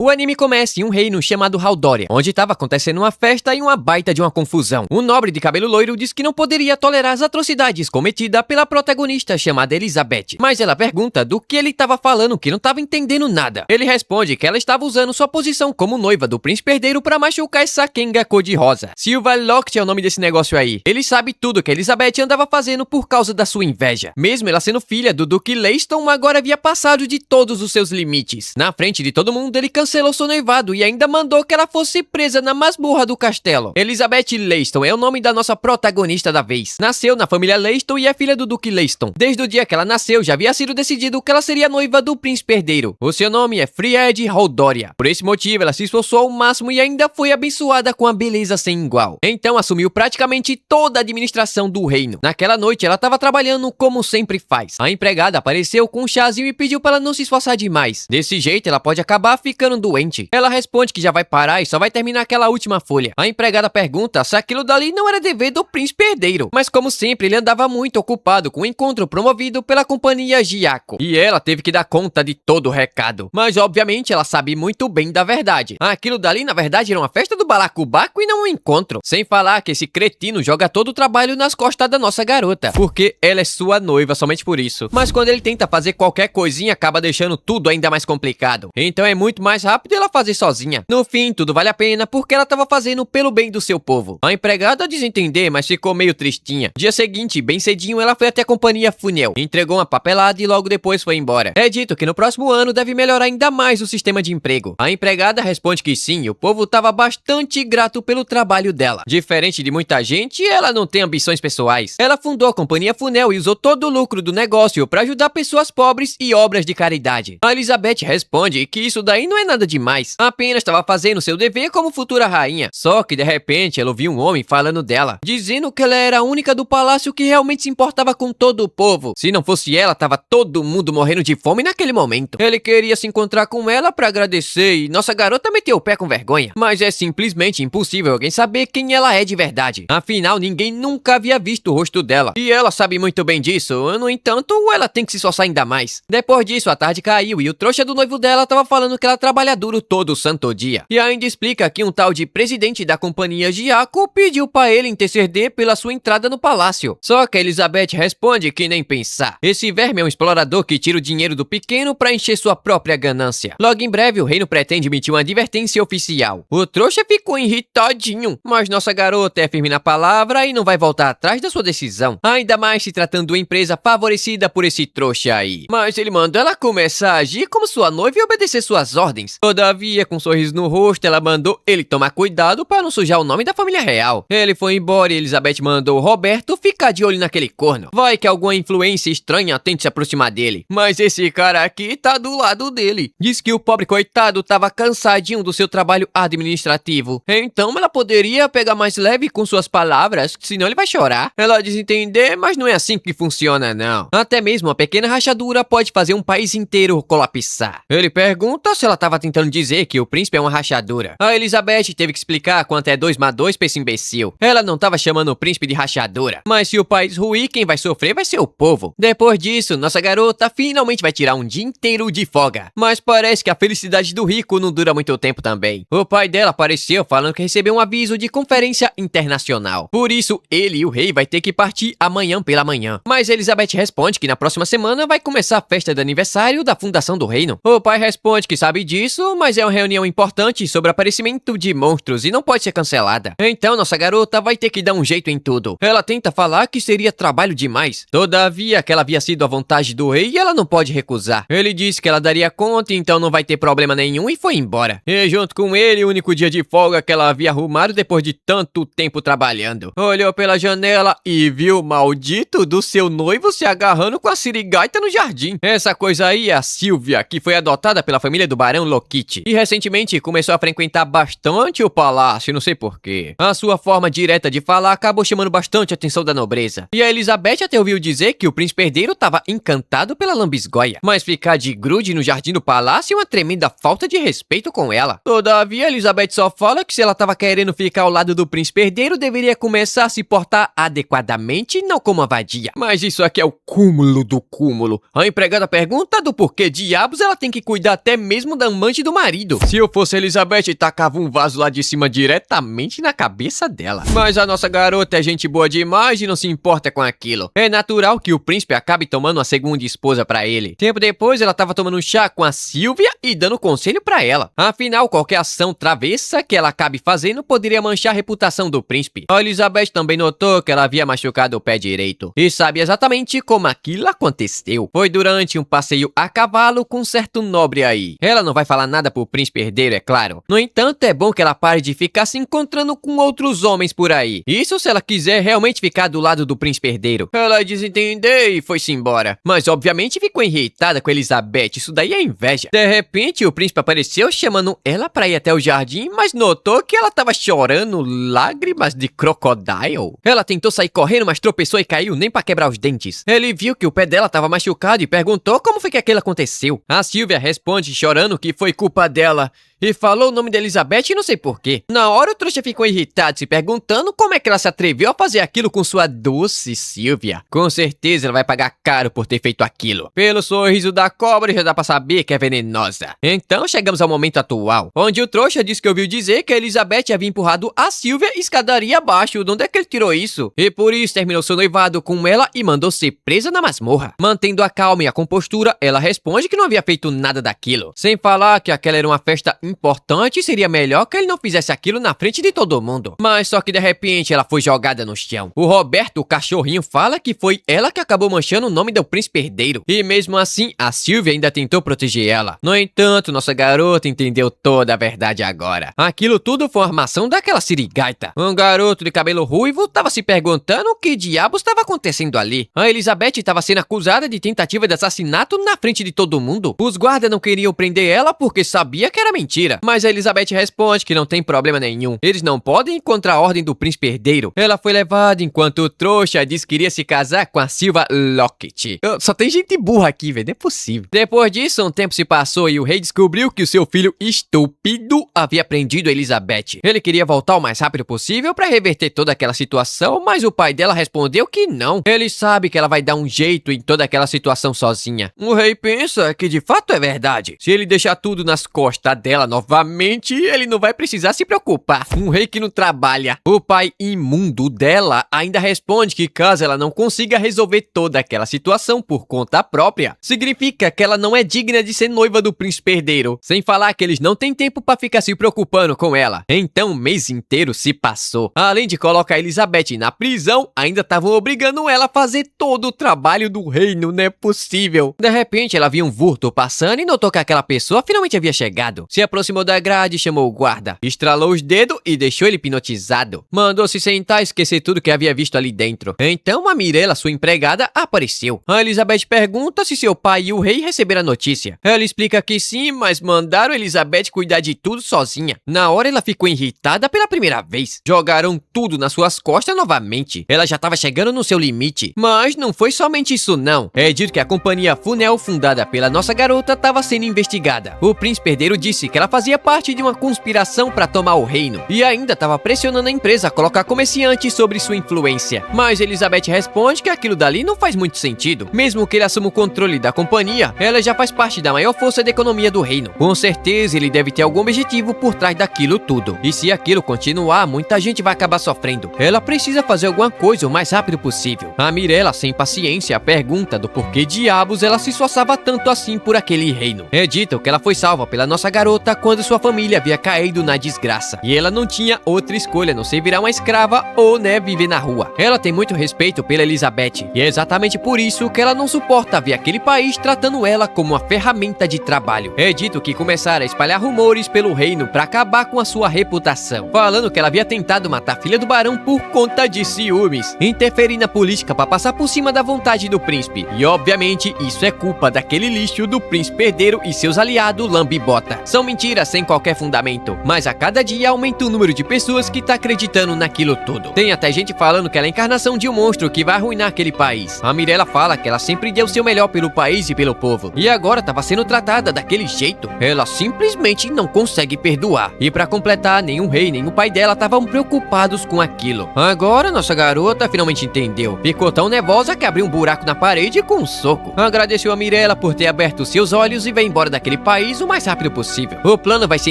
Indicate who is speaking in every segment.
Speaker 1: O anime começa em um reino chamado Haldoria, onde estava acontecendo uma festa e uma baita de uma confusão. Um nobre de cabelo loiro disse que não poderia tolerar as atrocidades cometidas pela protagonista chamada Elizabeth, mas ela pergunta do que ele estava falando, que não estava entendendo nada. Ele responde que ela estava usando sua posição como noiva do príncipe herdeiro para machucar essa Kenga cor-de-rosa. Silva Lockett é o nome desse negócio aí. Ele sabe tudo que Elizabeth andava fazendo por causa da sua inveja. Mesmo ela sendo filha do Duque Leiston, agora havia passado de todos os seus limites. Na frente de todo mundo, ele cancelou seu noivado e ainda mandou que ela fosse presa na masmorra do castelo. Elizabeth Leiston é o nome da nossa protagonista da vez. Nasceu na família Leiston e é filha do Duque Leiston. Desde o dia que ela nasceu, já havia sido decidido que ela seria noiva do príncipe herdeiro. O seu nome é Fried Haldoria. Por esse motivo, ela se esforçou ao máximo e ainda foi abençoada com a beleza sem igual. Então, assumiu praticamente toda a administração do reino. Naquela noite, ela estava trabalhando como sempre faz. A empregada apareceu com um chazinho e pediu para ela não se esforçar demais. Desse jeito, ela pode acabar ficando doente. Ela responde que já vai parar e só vai terminar aquela última folha. A empregada pergunta se aquilo dali não era dever do príncipe herdeiro. Mas como sempre, ele andava muito ocupado com o encontro promovido pela companhia Giaco. E ela teve que dar conta de todo o recado. Mas obviamente ela sabe muito bem da verdade. Aquilo dali na verdade era uma festa do balacobaco e não um encontro. Sem falar que esse cretino joga todo o trabalho nas costas da nossa garota. Porque ela é sua noiva somente por isso. Mas quando ele tenta fazer qualquer coisinha, acaba deixando tudo ainda mais complicado. Então é muito mais rápido ela fazer sozinha. No fim, tudo vale a pena porque ela tava fazendo pelo bem do seu povo. A empregada diz entender, mas ficou meio tristinha. Dia seguinte, bem cedinho, ela foi até a companhia Funel, entregou uma papelada e logo depois foi embora. É dito que no próximo ano deve melhorar ainda mais o sistema de emprego. A empregada responde que sim, o povo tava bastante grato pelo trabalho dela. Diferente de muita gente, ela não tem ambições pessoais. Ela fundou a companhia Funel e usou todo o lucro do negócio para ajudar pessoas pobres e obras de caridade. A Elizabeth responde que isso daí não é nada demais, apenas estava fazendo seu dever como futura rainha. Só que de repente ela ouviu um homem falando dela, dizendo que ela era a única do palácio que realmente se importava com todo o povo. Se não fosse ela, tava todo mundo morrendo de fome naquele momento. Ele queria se encontrar com ela para agradecer e nossa garota meteu o pé com vergonha. Mas é simplesmente impossível alguém saber quem ela é de verdade. Afinal, ninguém nunca havia visto o rosto dela. E ela sabe muito bem disso, no entanto, ela tem que se esforçar ainda mais. Depois disso, a tarde caiu e o trouxa do noivo dela tava falando que ela trabalha duro todo santo dia. E ainda explica que um tal de presidente da companhia Giaco pediu pra ele interceder pela sua entrada no palácio. Só que a Elizabeth responde que nem pensar. Esse verme é um explorador que tira o dinheiro do pequeno pra encher sua própria ganância. Logo em breve, o reino pretende emitir uma advertência oficial. O trouxa ficou irritadinho, mas nossa garota é firme na palavra e não vai voltar atrás da sua decisão. Ainda mais se tratando de uma empresa favorecida por esse trouxa aí. Mas ele mandou ela começar a agir como sua noiva e obedecer suas ordens. Todavia, com um sorriso no rosto, ela mandou ele tomar cuidado para não sujar o nome da família real. Ele foi embora e Elizabeth mandou o Roberto ficar de olho naquele corno. Vai que alguma influência estranha tente se aproximar dele. Mas esse cara aqui tá do lado dele. Diz que o pobre coitado tava cansadinho do seu trabalho administrativo. Então ela poderia pegar mais leve com suas palavras, senão ele vai chorar. Ela diz entender, mas não é assim que funciona não. Até mesmo uma pequena rachadura pode fazer um país inteiro colapsar. Ele pergunta se ela tava tentando dizer que o príncipe é uma rachadura. A Elizabeth teve que explicar quanto é 2 mais 2 pra esse imbecil. Ela não tava chamando o príncipe de rachadura. Mas se o país ruir, quem vai sofrer vai ser o povo. Depois disso, nossa garota finalmente vai tirar um dia inteiro de folga. Mas parece que a felicidade do rico não dura muito tempo também. O pai dela apareceu falando que recebeu um aviso de conferência internacional. Por isso, ele e o rei vai ter que partir amanhã pela manhã. Mas Elizabeth responde que na próxima semana vai começar a festa de aniversário da fundação do reino. O pai responde que sabe disso, mas é uma reunião importante sobre o aparecimento de monstros e não pode ser cancelada. Então nossa garota vai ter que dar um jeito em tudo. Ela tenta falar que seria trabalho demais. Todavia, que ela havia sido a vontade do rei e ela não pode recusar. Ele disse que ela daria conta, então não vai ter problema nenhum e foi embora. E junto com ele, o único dia de folga que ela havia arrumado depois de tanto tempo trabalhando. Olhou pela janela e viu o maldito do seu noivo se agarrando com a sirigaita no jardim. Essa coisa aí é a Sylvia, que foi adotada pela família do Barão Lockett. E recentemente começou a frequentar bastante o palácio, não sei porquê. A sua forma direta de falar acabou chamando bastante a atenção da nobreza. E a Elizabeth até ouviu dizer que o príncipe herdeiro estava encantado pela lambisgoia. Mas ficar de grude no jardim do palácio é uma tremenda falta de respeito com ela. Todavia, Elizabeth só fala que se ela estava querendo ficar ao lado do príncipe herdeiro, deveria começar a se portar adequadamente, não como uma vadia. Mas isso aqui é o cúmulo do cúmulo. A empregada pergunta do porquê diabos ela tem que cuidar até mesmo da mãe amante do marido. Se eu fosse Elizabeth, tacava um vaso lá de cima diretamente na cabeça dela. Mas a nossa garota é gente boa demais e não se importa com aquilo. É natural que o príncipe acabe tomando uma segunda esposa pra ele. Tempo depois, ela tava tomando um chá com a Sylvia e dando conselho pra ela. Afinal, qualquer ação travessa que ela acabe fazendo poderia manchar a reputação do príncipe. A Elizabeth também notou que ela havia machucado o pé direito e sabe exatamente como aquilo aconteceu. Foi durante um passeio a cavalo com um certo nobre aí. Ela não vai falar nada pro príncipe herdeiro, é claro. No entanto, é bom que ela pare de ficar se encontrando com outros homens por aí. Isso se ela quiser realmente ficar do lado do príncipe herdeiro. Ela desentendeu e foi-se embora. Mas obviamente ficou irritada com Elizabeth, isso daí é inveja. De repente, o príncipe apareceu chamando ela pra ir até o jardim, mas notou que ela tava chorando lágrimas de crocodile. Ela tentou sair correndo, mas tropeçou e caiu nem pra quebrar os dentes. Ele viu que o pé dela tava machucado e perguntou como foi que aquilo aconteceu. A Sylvia responde chorando que foi culpa dela e falou o nome de Elizabeth e não sei porquê. Na hora o trouxa ficou irritado, se perguntando como é que ela se atreveu a fazer aquilo com sua doce Sylvia. Com certeza ela vai pagar caro por ter feito aquilo. Pelo sorriso da cobra já dá pra saber que é venenosa. Então chegamos ao momento atual, onde o trouxa disse que ouviu dizer que a Elizabeth havia empurrado a Sylvia escadaria abaixo. De onde é que ele tirou isso? E por isso terminou seu noivado com ela e mandou ser presa na masmorra. Mantendo a calma e a compostura, ela responde que não havia feito nada daquilo. Sem falar que aquela era uma festa importante, seria melhor que ele não fizesse aquilo na frente de todo mundo. Mas só que de repente ela foi jogada no chão. O Roberto, o cachorrinho, fala que foi ela que acabou manchando o nome do príncipe herdeiro. E mesmo assim, a Sylvia ainda tentou proteger ela. No entanto, nossa garota entendeu toda a verdade agora. Aquilo tudo foi uma armação daquela sirigaita. Um garoto de cabelo ruivo estava se perguntando o que diabos estava acontecendo ali. A Elizabeth estava sendo acusada de tentativa de assassinato na frente de todo mundo. Os guardas não queriam prender ela porque sabia que era mentira. Mas a Elizabeth responde que não tem problema nenhum. Eles não podem encontrar a ordem do príncipe herdeiro. Ela foi levada enquanto o trouxa disse que iria se casar com a Sylvia Lockett. Só tem gente burra aqui, velho. Não é possível. Depois disso, um tempo se passou e o rei descobriu que o seu filho estúpido havia prendido a Elizabeth. Ele queria voltar o mais rápido possível para reverter toda aquela situação, mas o pai dela respondeu que não. Ele sabe que ela vai dar um jeito em toda aquela situação sozinha. O rei pensa que de fato é verdade. Se ele deixar tudo nas costas dela novamente, ele não vai precisar se preocupar. Um rei que não trabalha. O pai imundo dela ainda responde que caso ela não consiga resolver toda aquela situação por conta própria, significa que ela não é digna de ser noiva do príncipe herdeiro. Sem falar que eles não têm tempo pra ficar se preocupando com ela. Então o mês inteiro se passou. Além de colocar Elizabeth na prisão, ainda estavam obrigando ela a fazer todo o trabalho do reino. Não é possível. De repente ela viu um vulto passando e notou que aquela pessoa finalmente havia chegado. Se aproximou da grade, chamou o guarda, estralou os dedos e deixou ele hipnotizado. Mandou se sentar e esquecer tudo que havia visto ali dentro. Então a Mirella, sua empregada, apareceu. A Elizabeth pergunta se seu pai e o rei receberam a notícia. Ela explica que sim, mas mandaram Elizabeth cuidar de tudo sozinha. Na hora ela ficou irritada pela primeira vez. Jogaram tudo nas suas costas novamente. Ela já estava chegando no seu limite. Mas não foi somente isso não. É dito que a companhia Funel, fundada pela nossa garota, estava sendo investigada. O príncipe herdeiro disse que ela fazia parte de uma conspiração para tomar o reino e ainda estava pressionando a empresa a colocar comerciantes sobre sua influência. Mas Elizabeth responde que aquilo dali não faz muito sentido. Mesmo que ele assuma o controle da companhia, ela já faz parte da maior força da economia do reino. Com certeza ele deve ter algum objetivo por trás daquilo tudo. E se aquilo continuar, muita gente vai acabar sofrendo. Ela precisa fazer alguma coisa o mais rápido possível. A Mirella, sem paciência, pergunta do porquê diabos ela se esforçava tanto assim por aquele reino. É dito que ela foi salva pela nossa garota quando sua família havia caído na desgraça. E ela não tinha outra escolha a não ser virar uma escrava ou, viver na rua. Ela tem muito respeito pela Elizabeth. E é exatamente por isso que ela não suporta ver aquele país tratando ela como uma ferramenta de trabalho. É dito que começaram a espalhar rumores pelo reino para acabar com a sua reputação, falando que ela havia tentado matar a filha do barão por conta de ciúmes, interferir na política para passar por cima da vontade do príncipe. E obviamente isso é culpa daquele lixo do príncipe herdeiro e seus aliados lambibota. São mentiras mentira sem qualquer fundamento. Mas a cada dia aumenta o número de pessoas que tá acreditando naquilo tudo. Tem até gente falando que ela é a encarnação de um monstro que vai arruinar aquele país. A Mirella fala que ela sempre deu o seu melhor pelo país e pelo povo. E agora tava sendo tratada daquele jeito. Ela simplesmente não consegue perdoar. E pra completar, nenhum rei, nem o pai dela estavam preocupados com aquilo. Agora nossa garota finalmente entendeu. Ficou tão nervosa que abriu um buraco na parede com um soco. Agradeceu a Mirella por ter aberto seus olhos e veio embora daquele país o mais rápido possível. O plano vai ser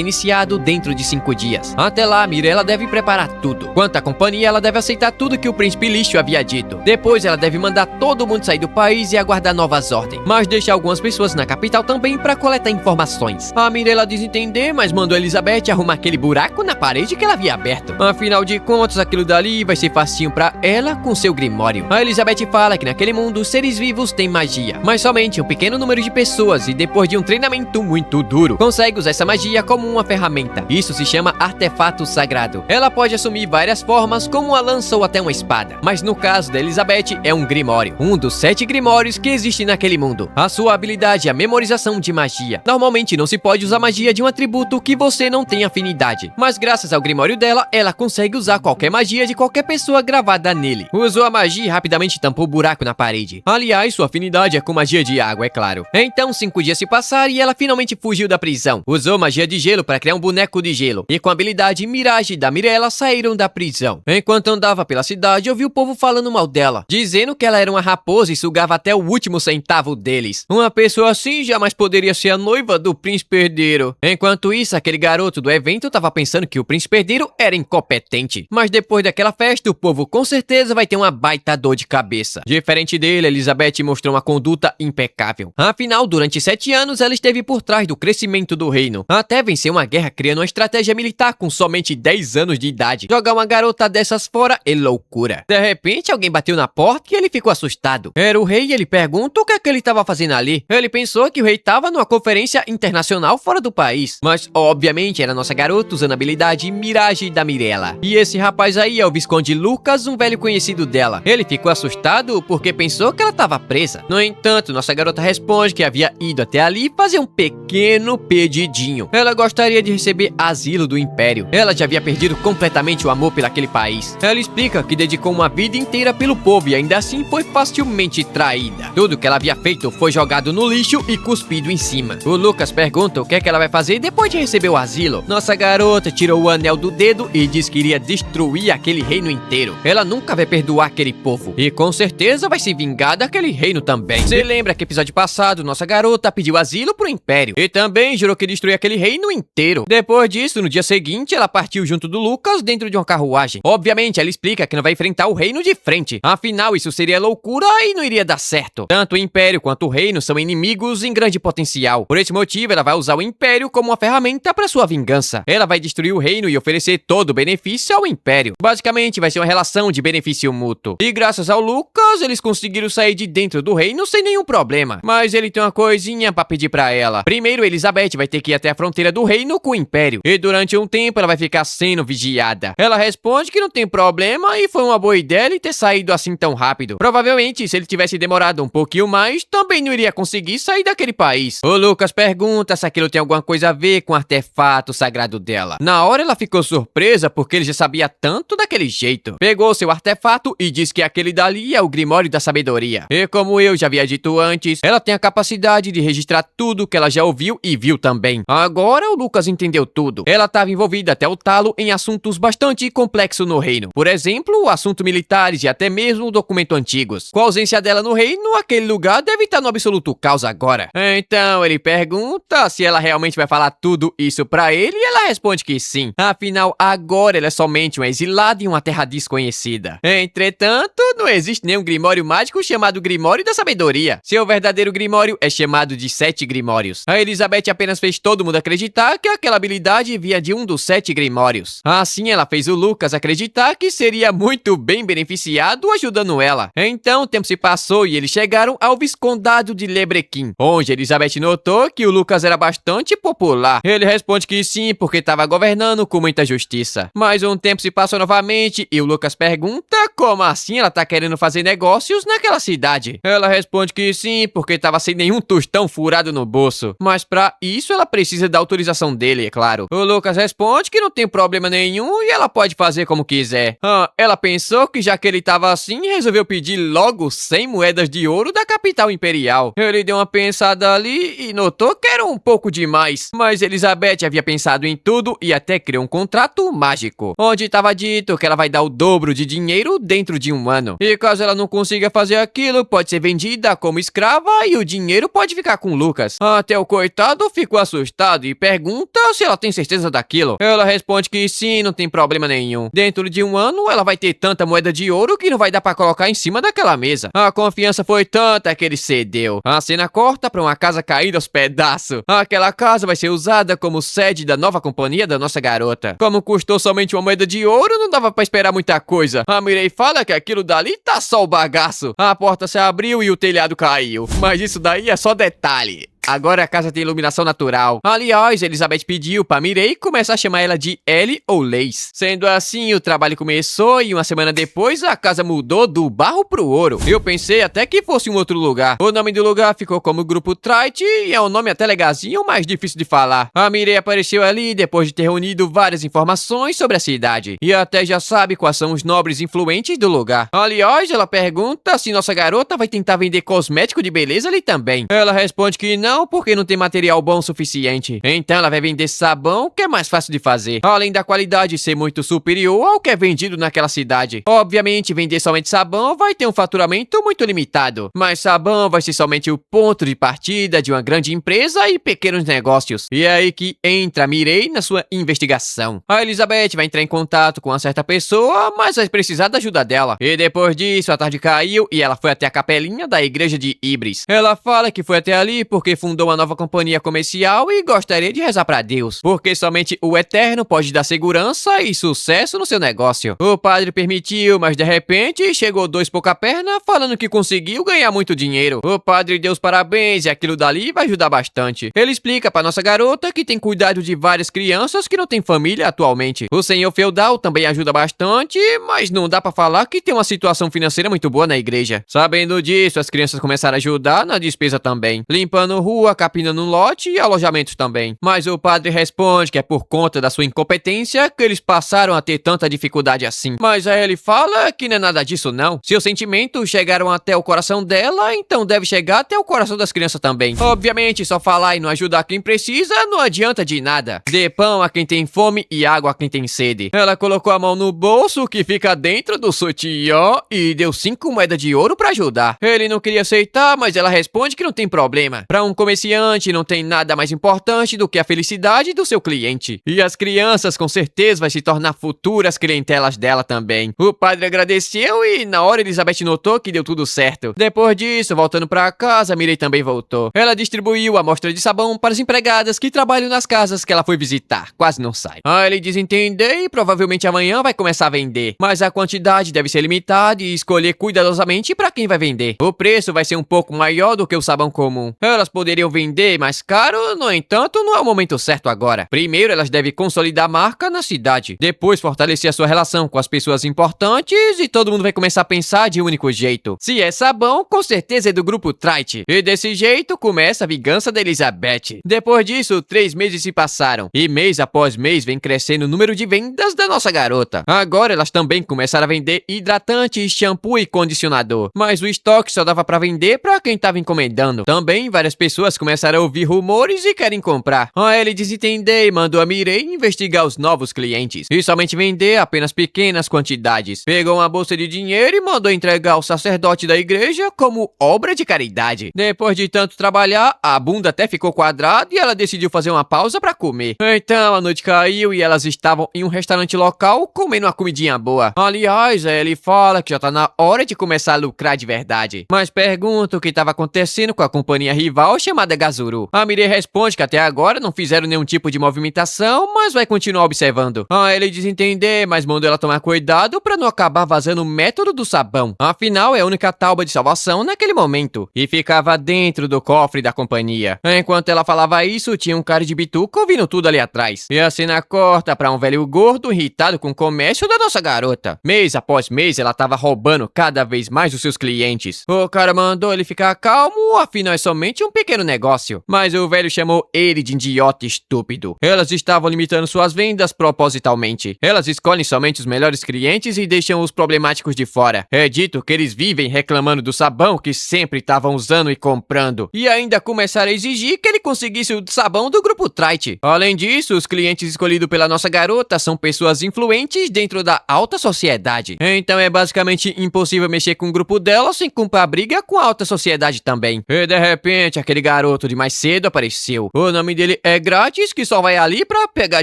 Speaker 1: iniciado dentro de 5 dias. Até lá, Mirella deve preparar tudo. Quanto à companhia, ela deve aceitar tudo que o príncipe lixo havia dito. Depois ela deve mandar todo mundo sair do país e aguardar novas ordens. Mas deixar algumas pessoas na capital também para coletar informações. A Mirella diz entender, mas mandou Elizabeth arrumar aquele buraco na parede que ela havia aberto. Afinal de contas, aquilo dali vai ser facinho para ela com seu grimório. A Elizabeth fala que naquele mundo, seres vivos têm magia, mas somente um pequeno número de pessoas e depois de um treinamento muito duro, consegue usar essa magia como uma ferramenta. Isso se chama artefato sagrado. Ela pode assumir várias formas, como uma lança ou até uma espada. Mas no caso da Elizabeth, é um grimório. Um dos 7 grimórios que existem naquele mundo. A sua habilidade é a memorização de magia. Normalmente não se pode usar magia de um atributo que você não tem afinidade. Mas graças ao grimório dela, ela consegue usar qualquer magia de qualquer pessoa gravada nele. Usou a magia e rapidamente tampou o buraco na parede. Aliás, sua afinidade é com magia de água, é claro. Então 5 dias se passaram e ela finalmente fugiu da prisão. Usou magia de gelo para criar um boneco de gelo. E com a habilidade Mirage da Mirella saíram da prisão. Enquanto andava pela cidade, ouviu o povo falando mal dela, dizendo que ela era uma raposa e sugava até o último centavo deles. Uma pessoa assim jamais poderia ser a noiva do príncipe herdeiro. Enquanto isso, aquele garoto do evento tava pensando que o príncipe herdeiro era incompetente. Mas depois daquela festa, o povo com certeza vai ter uma baita dor de cabeça. Diferente dele, Elizabeth mostrou uma conduta impecável. Afinal, durante 7 anos, ela esteve por trás do crescimento do reino, até vencer uma guerra criando uma estratégia militar com somente 10 anos de idade. Jogar uma garota dessas fora é loucura. De repente, alguém bateu na porta e ele ficou assustado. Era o rei e ele pergunta o que é que ele estava fazendo ali. Ele pensou que o rei estava numa conferência internacional fora do país. Mas, obviamente, era nossa garota usando a habilidade Mirage da Mirella. E esse rapaz aí é o Visconde Lucas, um velho conhecido dela. Ele ficou assustado porque pensou que ela estava presa. No entanto, nossa garota responde que havia ido até ali fazer um pequeno pedidinho. Ela gostaria de receber asilo do Império. Ela já havia perdido completamente o amor pelaquele país. Ela explica que dedicou uma vida inteira pelo povo e ainda assim foi facilmente traída. Tudo que ela havia feito foi jogado no lixo e cuspido em cima. O Lucas pergunta o que é que ela vai fazer depois de receber o asilo. Nossa garota tirou o anel do dedo e diz que iria destruir aquele reino inteiro. Ela nunca vai perdoar aquele povo e com certeza vai se vingar daquele reino também. Você lembra que episódio passado nossa garota pediu asilo pro Império e também jurou que destruía aquele reino inteiro. Depois disso, no dia seguinte, ela partiu junto do Lucas dentro de uma carruagem. Obviamente, ela explica que não vai enfrentar o reino de frente. Afinal, isso seria loucura e não iria dar certo. Tanto o Império quanto o reino são inimigos em grande potencial. Por esse motivo, ela vai usar o Império como uma ferramenta para sua vingança. Ela vai destruir o reino e oferecer todo o benefício ao Império. Basicamente, vai ser uma relação de benefício mútuo. E graças ao Lucas, eles conseguiram sair de dentro do reino sem nenhum problema. Mas ele tem uma coisinha pra pedir pra ela. Primeiro, Elizabeth vai ter que ir até a fronteira do reino com o Império. E durante um tempo, ela vai ficar sendo vigiada. Ela responde que não tem problema e foi uma boa ideia ele ter saído assim tão rápido. Provavelmente, se ele tivesse demorado um pouquinho mais, também não iria conseguir sair daquele país. O Lucas pergunta se aquilo tem alguma coisa a ver com o artefato sagrado dela. Na hora, ela ficou surpresa porque ele já sabia tanto daquele jeito. Pegou seu artefato e disse que aquele dali é o Grimório da Sabedoria. E como eu já havia dito antes, ela tem a capacidade de registrar tudo que ela já ouviu e viu também. Agora o Lucas entendeu tudo. Ela estava envolvida até o talo em assuntos bastante complexos no reino. Por exemplo, assuntos militares e até mesmo documentos antigos. Com a ausência dela no reino, aquele lugar deve estar no absoluto caos agora. Então ele pergunta se ela realmente vai falar tudo isso pra ele e ela responde que sim. Afinal, agora ela é somente uma exilada em uma terra desconhecida. Entretanto, não existe nenhum grimório mágico chamado Grimório da Sabedoria. Seu verdadeiro grimório é chamado de 7 grimórios. A Elizabeth apenas fez todo mundo acreditar que aquela habilidade vinha de um dos 7 grimórios. Assim, ela fez o Lucas acreditar que seria muito bem beneficiado ajudando ela. Então, o tempo se passou e eles chegaram ao Viscondado de Lebrequim, onde Elizabeth notou que o Lucas era bastante popular. Ele responde que sim, porque estava governando com muita justiça. Mas um tempo se passou novamente e o Lucas pergunta como assim ela tá querendo fazer negócios naquela cidade. Ela responde que sim, porque estava sem nenhum tostão furado no bolso. Mas pra isso ela precisa precisa da autorização dele, é claro. O Lucas responde que não tem problema nenhum e ela pode fazer como quiser. Ela pensou que já que ele tava assim, resolveu pedir logo 100 moedas de ouro da capital imperial. Ele deu uma pensada ali e notou que era um pouco demais. Mas Elizabeth havia pensado em tudo e até criou um contrato mágico, onde estava dito que ela vai dar o dobro de dinheiro dentro de um ano. E caso ela não consiga fazer aquilo, pode ser vendida como escrava e o dinheiro pode ficar com Lucas. Até o coitado ficou assustado e pergunta se ela tem certeza daquilo. Ela responde que sim, não tem problema nenhum. Dentro de um ano, ela vai ter tanta moeda de ouro que não vai dar pra colocar em cima daquela mesa. A confiança foi tanta que ele cedeu. A cena corta pra uma casa caída aos pedaços. Aquela casa vai ser usada como sede da nova companhia da nossa garota. Como custou somente uma moeda de ouro, não dava pra esperar muita coisa. A Mireille fala que aquilo dali tá só o bagaço. A porta se abriu e o telhado caiu. Mas isso daí é só detalhe. Agora a casa tem iluminação natural. Aliás, Elizabeth pediu pra Mireille começar a chamar ela de Ellie ou Lace. Sendo assim, o trabalho começou e uma semana depois a casa mudou do barro pro ouro. Eu pensei até que fosse um outro lugar. O nome do lugar ficou como Grupo Trite e é um nome até legalzinho, mas difícil de falar. A Mireille apareceu ali depois de ter reunido várias informações sobre a cidade. E até já sabe quais são os nobres influentes do lugar. Aliás, ela pergunta se nossa garota vai tentar vender cosmético de beleza ali também. Ela responde que não, porque não tem material bom o suficiente. Então ela vai vender sabão, que é mais fácil de fazer. Além da qualidade ser muito superior ao que é vendido naquela cidade. Obviamente, vender somente sabão vai ter um faturamento muito limitado. Mas sabão vai ser somente o ponto de partida de uma grande empresa e pequenos negócios. E é aí que entra a Mireille na sua investigação. A Elizabeth vai entrar em contato com uma certa pessoa, mas vai precisar da ajuda dela. E depois disso, a tarde caiu e ela foi até a capelinha da igreja de Ibris. Ela fala que foi até ali porque fundou uma nova companhia comercial e gostaria de rezar pra Deus, porque somente o Eterno pode dar segurança e sucesso no seu negócio. O padre permitiu, mas de repente chegou dois pouca-perna falando que conseguiu ganhar muito dinheiro. O padre deu os parabéns e aquilo dali vai ajudar bastante. Ele explica pra nossa garota que tem cuidado de várias crianças que não têm família atualmente. O senhor feudal também ajuda bastante, mas não dá pra falar que tem uma situação financeira muito boa na igreja. Sabendo disso, as crianças começaram a ajudar na despesa também, limpando rua, capinando no lote e alojamentos também. Mas o padre responde que é por conta da sua incompetência que eles passaram a ter tanta dificuldade assim. Mas aí ele fala que não é nada disso não. Seus sentimentos chegaram até o coração dela, então deve chegar até o coração das crianças também. Obviamente, só falar e não ajudar quem precisa não adianta de nada. Dê pão a quem tem fome e água a quem tem sede. Ela colocou a mão no bolso que fica dentro do sutiã e deu 5 moedas de ouro pra ajudar. Ele não queria aceitar, mas ela responde que não tem problema. Pra um comerciante não tem nada mais importante do que a felicidade do seu cliente. E as crianças com certeza vai se tornar futuras clientelas dela também. O padre agradeceu e na hora Elizabeth notou que deu tudo certo. Depois disso, voltando pra casa, Mireille também voltou. Ela distribuiu a amostra de sabão para as empregadas que trabalham nas casas que ela foi visitar. Quase não sai. Ele diz entender e provavelmente amanhã vai começar a vender. Mas a quantidade deve ser limitada e escolher cuidadosamente para quem vai vender. O preço vai ser um pouco maior do que o sabão comum. Elas poderiam vender mais caro, no entanto, não é o momento certo agora. Primeiro, elas devem consolidar a marca na cidade. Depois, fortalecer a sua relação com as pessoas importantes e todo mundo vai começar a pensar de um único jeito. Se é sabão, com certeza é do grupo Trite. E desse jeito, começa a vingança da Elizabeth. Depois disso, 3 meses se passaram. E mês após mês vem crescendo o número de vendas da nossa garota. Agora, elas também começaram a vender hidratante, shampoo e condicionador. Mas o estoque só dava pra vender pra quem tava encomendando. Também, várias pessoas começaram a ouvir rumores e querem comprar. Ele desentendeu e mandou a Mireille investigar os novos clientes. E somente vender apenas pequenas quantidades. Pegou uma bolsa de dinheiro e mandou entregar ao sacerdote da igreja como obra de caridade. Depois de tanto trabalhar, a bunda até ficou quadrada e ela decidiu fazer uma pausa pra comer. Então a noite caiu e elas estavam em um restaurante local comendo uma comidinha boa. Aliás, ele fala que já tá na hora de começar a lucrar de verdade. Mas pergunta o que estava acontecendo com a companhia rival chamada Gazuru. A Mireille responde que até agora não fizeram nenhum tipo de movimentação, mas vai continuar observando. Ele diz entender, mas mandou ela tomar cuidado pra não acabar vazando o método do sabão. Afinal, é a única tábua de salvação naquele momento. E ficava dentro do cofre da companhia. Enquanto ela falava isso, tinha um cara de bituca ouvindo tudo ali atrás. E a cena corta pra um velho gordo irritado com o comércio da nossa garota. Mês após mês, ela tava roubando cada vez mais os seus clientes. O cara mandou ele ficar calmo, afinal é somente um pequeno o negócio. Mas o velho chamou ele de idiota estúpido. Elas estavam limitando suas vendas propositalmente. Elas escolhem somente os melhores clientes e deixam os problemáticos de fora. É dito que eles vivem reclamando do sabão que sempre estavam usando e comprando. E ainda começaram a exigir que ele conseguisse o sabão do grupo Trite. Além disso, os clientes escolhidos pela nossa garota são pessoas influentes dentro da alta sociedade. Então é basicamente impossível mexer com o grupo dela sem comprar briga com a alta sociedade também. E de repente, aquele garoto de mais cedo apareceu. O nome dele é Grátis, que só vai ali pra pegar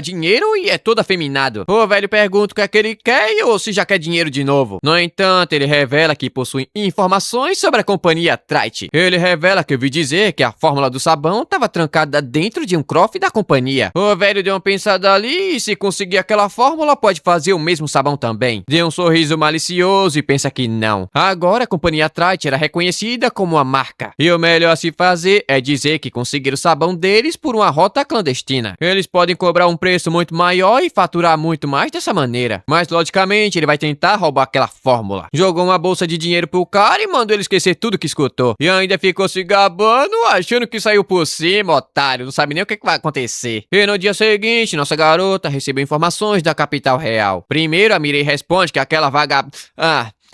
Speaker 1: dinheiro e é todo afeminado. O velho pergunta o que é que ele quer ou se já quer dinheiro de novo. No entanto, ele revela que possui informações sobre a companhia Trite. Ele revela que ouviu dizer que a fórmula do sabão estava trancada dentro de um cofre da companhia. O velho deu uma pensada ali e se conseguir aquela fórmula pode fazer o mesmo sabão também. Deu um sorriso malicioso e pensa que não. Agora a companhia Trite era reconhecida como uma marca. E o melhor a se fazer é dizer que conseguiram o sabão deles por uma rota clandestina. Eles podem cobrar um preço muito maior e faturar muito mais dessa maneira. Mas logicamente ele vai tentar roubar aquela fórmula. Jogou uma bolsa de dinheiro pro cara e mandou ele esquecer tudo que escutou. E ainda ficou se gabando, achando que saiu por cima, otário. Não sabe nem o que vai acontecer. E no dia seguinte, nossa garota recebeu informações da capital real. Primeiro a Mirei responde que aquela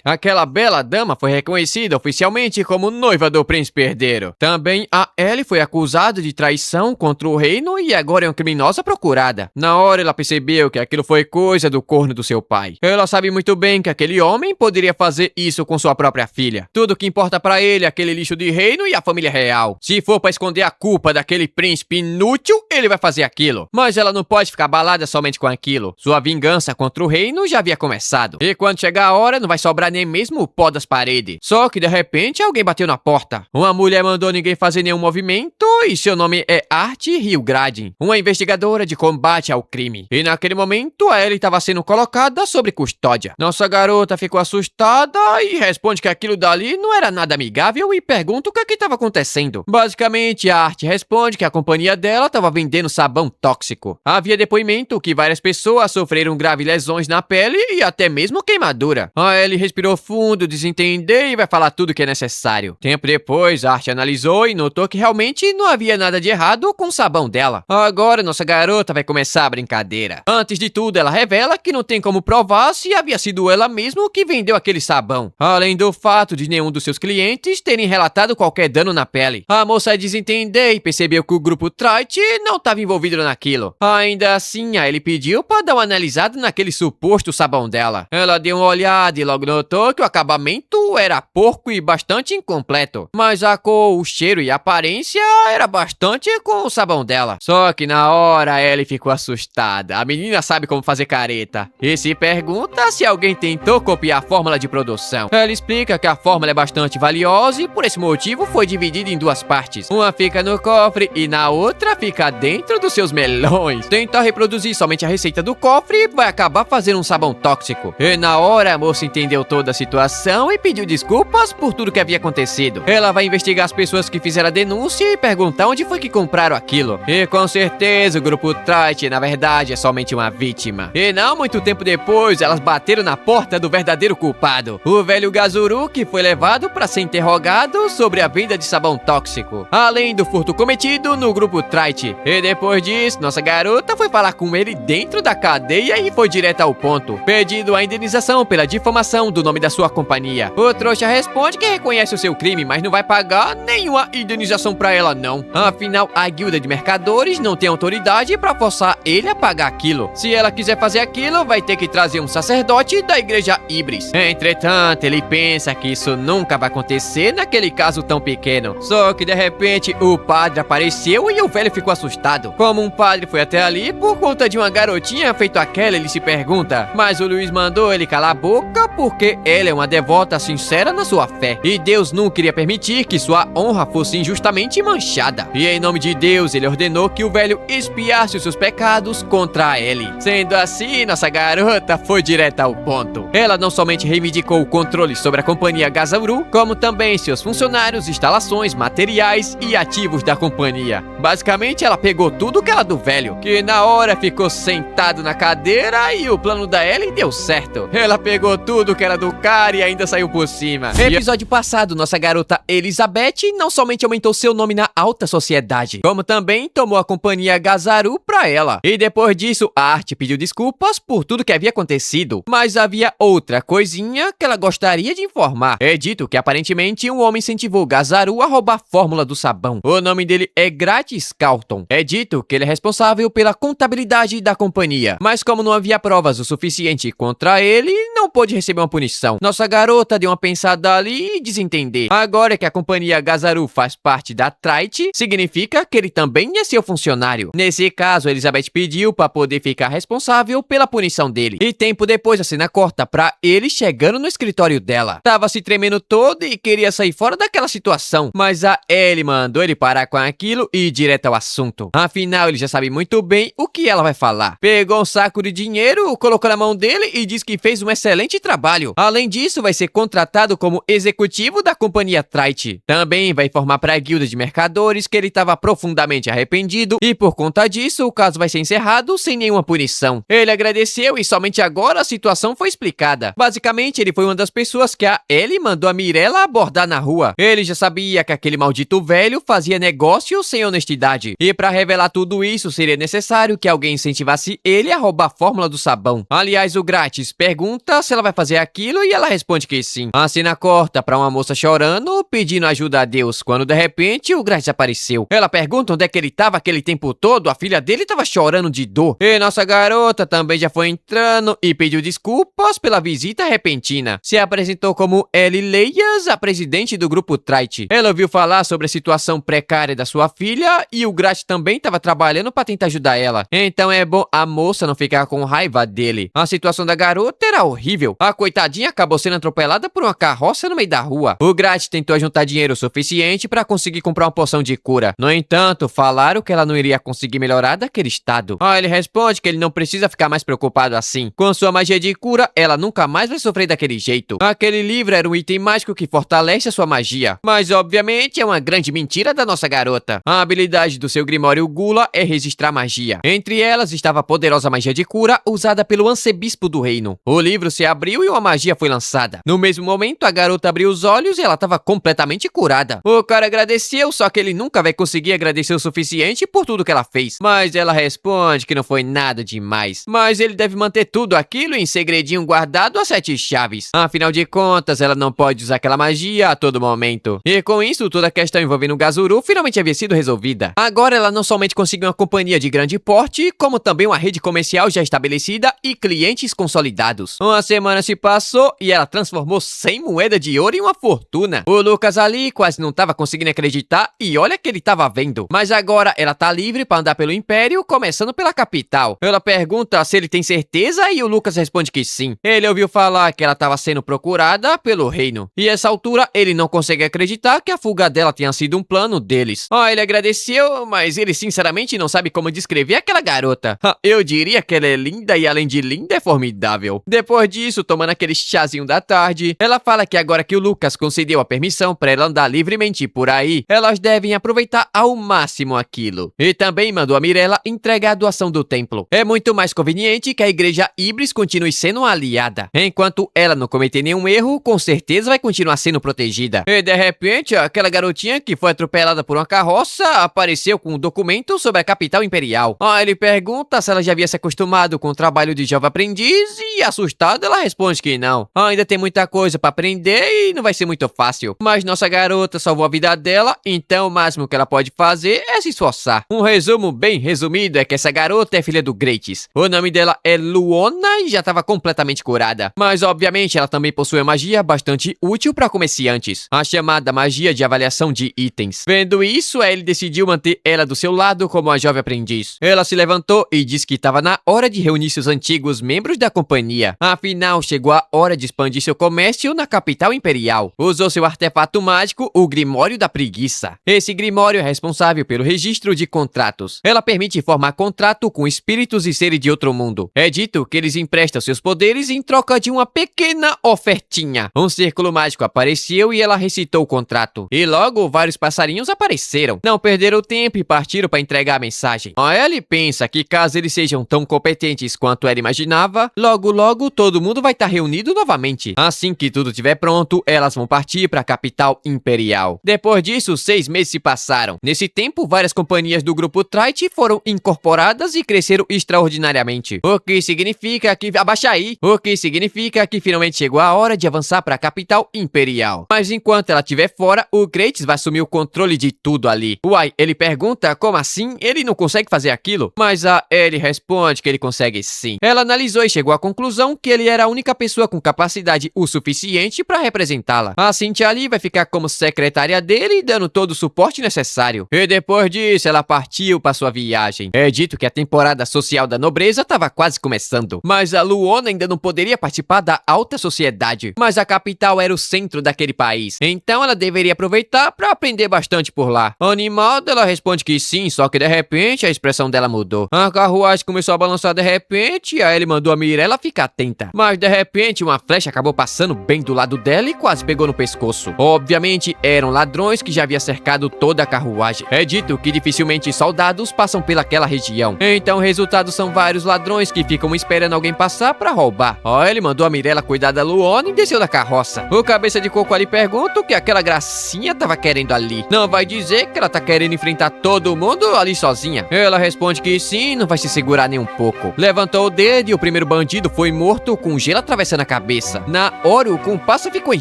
Speaker 1: aquela bela dama foi reconhecida oficialmente como noiva do príncipe herdeiro. Também a Ellie foi acusada de traição contra o reino e agora é uma criminosa procurada. Na hora ela percebeu que aquilo foi coisa do corno do seu pai. Ela sabe muito bem que aquele homem poderia fazer isso com sua própria filha. Tudo que importa pra ele é aquele lixo de reino e a família real. Se for pra esconder a culpa daquele príncipe inútil, ele vai fazer aquilo. Mas ela não pode ficar abalada somente com aquilo. Sua vingança contra o reino já havia começado. E quando chegar a hora, não vai sobrar nem mesmo o pó das paredes. Só que de repente alguém bateu na porta. Uma mulher mandou ninguém fazer nenhum movimento e seu nome é Art Hilgradin, uma investigadora de combate ao crime. E naquele momento a Ellie estava sendo colocada sob custódia. Nossa garota ficou assustada e responde que aquilo dali não era nada amigável e pergunta o que estava acontecendo. Basicamente a Art responde que a companhia dela estava vendendo sabão tóxico. Havia depoimento que várias pessoas sofreram graves lesões na pele e até mesmo queimadura. A Ellie respirou fundo, desentender e vai falar tudo o que é necessário. Tempo depois, a Art analisou e notou que realmente não havia nada de errado com o sabão dela. Agora nossa garota vai começar a brincadeira. Antes de tudo, ela revela que não tem como provar se havia sido ela mesma que vendeu aquele sabão. Além do fato de nenhum dos seus clientes terem relatado qualquer dano na pele. A moça desentendeu e percebeu que o grupo Trite não estava envolvido naquilo. Ainda assim, ele pediu para dar uma analisada naquele suposto sabão dela. Ela deu uma olhada e logo notou que o acabamento era porco e bastante incompleto, mas a cor, o cheiro e a aparência era bastante com o sabão dela. Só que na hora Ellie ficou assustada. A menina sabe como fazer careta e se pergunta se alguém tentou copiar a fórmula de produção. Ela explica que a fórmula é bastante valiosa e por esse motivo foi dividida em duas partes. Uma fica no cofre e na outra fica dentro dos seus melões. Tentar reproduzir somente a receita do cofre vai acabar fazendo um sabão tóxico. E na hora a moça entendeu toda a situação e pediu desculpas por tudo que havia acontecido. Ela vai investigar as pessoas que fizeram a denúncia e perguntar onde foi que compraram aquilo. E com certeza o grupo Trite na verdade é somente uma vítima. E não muito tempo depois elas bateram na porta do verdadeiro culpado, o velho Gazuru, que foi levado para ser interrogado sobre a venda de sabão tóxico, além do furto cometido no grupo Trite. E depois disso, nossa garota foi falar com ele dentro da cadeia e foi direto ao ponto, pedindo a indenização pela difamação do nome da sua companhia. O trouxa responde que reconhece o seu crime, mas não vai pagar nenhuma indenização pra ela não. Afinal, a guilda de mercadores não tem autoridade pra forçar ele a pagar aquilo. Se ela quiser fazer aquilo, vai ter que trazer um sacerdote da igreja Ibris. Entretanto, ele pensa que isso nunca vai acontecer naquele caso tão pequeno. Só que de repente, o padre apareceu e o velho ficou assustado. Como um padre foi até ali por conta de uma garotinha feito aquela, ele se pergunta. Mas o Luiz mandou ele calar a boca porque ela é uma devota sincera na sua fé. E Deus não queria permitir que sua honra fosse injustamente manchada. E em nome de Deus, ele ordenou que o velho expiasse os seus pecados contra ele. Sendo assim, nossa garota foi direto ao ponto. Ela não somente reivindicou o controle sobre a companhia Gazuru, como também seus funcionários, instalações, materiais e ativos da companhia. Basicamente, ela pegou tudo que era do velho, que na hora ficou sentado na cadeira e o plano da Ellie deu certo. Ela pegou tudo que era do do cara e ainda saiu por cima. No episódio passado, nossa garota Elizabeth não somente aumentou seu nome na alta sociedade, como também tomou a companhia Gazaru pra ela. E depois disso, a Arte pediu desculpas por tudo que havia acontecido, mas havia outra coisinha que ela gostaria de informar. É dito que aparentemente um homem incentivou Gazaru a roubar a fórmula do sabão. O nome dele é Gratis Carlton. É dito que ele é responsável pela contabilidade da companhia, mas como não havia provas o suficiente contra ele, não pôde receber uma punição. Nossa garota deu uma pensada ali e desentender. Agora que a companhia Gazaru faz parte da Trite, significa que ele também é seu funcionário. Nesse caso, Elizabeth pediu para poder ficar responsável pela punição dele. E tempo depois a cena corta pra ele chegando no escritório dela. Tava se tremendo todo e queria sair fora daquela situação, mas a Ellie mandou ele parar com aquilo e ir direto ao assunto. Afinal, ele já sabe muito bem o que ela vai falar. Pegou um saco de dinheiro, colocou na mão dele e disse que fez um excelente trabalho. Além disso, vai ser contratado como executivo da companhia Trite. Também vai informar para a guilda de mercadores que ele estava profundamente arrependido e por conta disso o caso vai ser encerrado sem nenhuma punição. Ele agradeceu e somente agora a situação foi explicada. Basicamente, ele foi uma das pessoas que a Ellie mandou a Mirella abordar na rua. Ele já sabia que aquele maldito velho fazia negócio sem honestidade. E para revelar tudo isso, seria necessário que alguém incentivasse ele a roubar a fórmula do sabão. Aliás, o Gratis pergunta se ela vai fazer aquilo e ela responde que sim. A cena corta pra uma moça chorando, pedindo ajuda a Deus, quando de repente o Gratis apareceu. Ela pergunta onde é que ele tava aquele tempo todo, a filha dele tava chorando de dor. E nossa garota também já foi entrando e pediu desculpas pela visita repentina. Se apresentou como Ellie Leias, a presidente do grupo Trite. Ela ouviu falar sobre a situação precária da sua filha e o Gratis também tava trabalhando pra tentar ajudar ela. Então é bom a moça não ficar com raiva dele. A situação da garota era horrível. A coitadinha acabou sendo atropelada por uma carroça no meio da rua. O Gratis tentou juntar dinheiro suficiente pra conseguir comprar uma poção de cura. No entanto, falaram que ela não iria conseguir melhorar daquele estado. Ele responde que ele não precisa ficar mais preocupado assim. Com sua magia de cura, ela nunca mais vai sofrer daquele jeito. Aquele livro era um item mágico que fortalece a sua magia. Mas, obviamente, é uma grande mentira da nossa garota. A habilidade do seu Grimório Gula é registrar magia. Entre elas estava a poderosa magia de cura usada pelo arcebispo do reino. O livro se abriu e uma magia foi lançada. No mesmo momento, a garota abriu os olhos e ela estava completamente curada. O cara agradeceu, só que ele nunca vai conseguir agradecer o suficiente por tudo que ela fez. Mas ela responde que não foi nada demais. Mas ele deve manter tudo aquilo em segredinho guardado a 7 chaves. Afinal de contas, ela não pode usar aquela magia a todo momento. E com isso, toda a questão envolvendo o Gazuru finalmente havia sido resolvida. Agora ela não somente conseguiu uma companhia de grande porte, como também uma rede comercial já estabelecida e clientes consolidados. Uma semana se passou e ela transformou 100 moedas de ouro em uma fortuna. O Lucas ali quase não estava conseguindo acreditar e olha que ele estava vendo. Mas agora ela tá livre para andar pelo Império, começando pela capital. Ela pergunta se ele tem certeza e o Lucas responde que sim. Ele ouviu falar que ela estava sendo procurada pelo reino. E essa altura ele não consegue acreditar que a fuga dela tenha sido um plano deles. Ele agradeceu, mas ele sinceramente não sabe como descrever aquela garota. Eu diria que ela é linda e além de linda é formidável. Depois disso, tomando aquele chazinho da tarde, ela fala que agora que o Lucas concedeu a permissão para ela andar livremente por aí, elas devem aproveitar ao máximo aquilo. E também mandou a Mirella entregar a doação do templo. É muito mais conveniente que a igreja Ibris continue sendo uma aliada. Enquanto ela não cometer nenhum erro, com certeza vai continuar sendo protegida. E de repente, aquela garotinha que foi atropelada por uma carroça apareceu com um documento sobre a capital imperial. Ele pergunta se ela já havia se acostumado com o trabalho de jovem aprendiz e, assustada, ela responde que não. Ainda tem muita coisa pra aprender e não vai ser muito fácil. Mas nossa garota salvou a vida dela, então o máximo que ela pode fazer é se esforçar. Um resumo bem resumido é que essa garota é filha do Gratis. O nome dela é Luona e já estava completamente curada. Mas obviamente ela também possui uma magia bastante útil para comerciantes, a chamada magia de avaliação de itens. Vendo isso, ele decidiu manter ela do seu lado como a jovem aprendiz. Ela se levantou e disse que estava na hora de reunir seus antigos membros da companhia. Afinal, chegou a hora de expandir seu comércio na capital imperial. Usou seu artefato mágico, o Grimório da Preguiça. Esse Grimório é responsável pelo registro de contratos. Ela permite formar contrato com espíritos e seres de outro mundo. É dito que eles emprestam seus poderes em troca de uma pequena ofertinha. Um círculo mágico apareceu e ela recitou o contrato. E logo, vários passarinhos apareceram. Não perderam tempo e partiram para entregar a mensagem. Ele pensa que caso eles sejam tão competentes quanto ela imaginava, logo todo mundo vai estar reunido novamente. Assim que tudo estiver pronto, elas vão partir para a capital imperial. Depois disso, 6 meses se passaram. Nesse tempo, várias companhias do grupo Trite foram incorporadas e cresceram extraordinariamente. O que significa que... Abaixa aí! O que significa que finalmente chegou a hora de avançar para a capital imperial. Mas enquanto ela estiver fora, o Kratos vai assumir o controle de tudo ali. Uai, ele pergunta como assim ele não consegue fazer aquilo? Mas a Ellie responde que ele consegue sim. Ela analisou e chegou à conclusão que ele era a única pessoa com capacidade o suficiente para representá-la. A Cynthia ali vai ficar como secretária dele, dando todo o suporte necessário. E depois disso, ela partiu para sua viagem. É dito que a temporada social da nobreza estava quase começando, mas a Luona ainda não poderia participar da alta sociedade. Mas a capital era o centro daquele país, então ela deveria aproveitar para aprender bastante por lá. Animada, ela responde que sim, só que de repente a expressão dela mudou. A carruagem começou a balançar de repente, e aí ele mandou a Mirella ficar atenta. Mas de repente uma flecha acabou passando bem do lado dela e quase pegou no pescoço. Obviamente eram ladrões que já haviam cercado toda a carruagem. É dito que dificilmente soldados passam pelaquela região. Então o resultado são vários ladrões que ficam esperando alguém passar para roubar. Ó, ele mandou a Mirella cuidar da Luona e desceu da carroça. O cabeça de coco ali pergunta o que aquela gracinha tava querendo ali. Não vai dizer que ela tá querendo enfrentar todo mundo ali sozinha. Ela responde que sim, não vai se segurar nem um pouco. Levantou o dedo e o primeiro bandido foi morto com gelo atravessando a cabeça. Na hora, o comparsa ficou em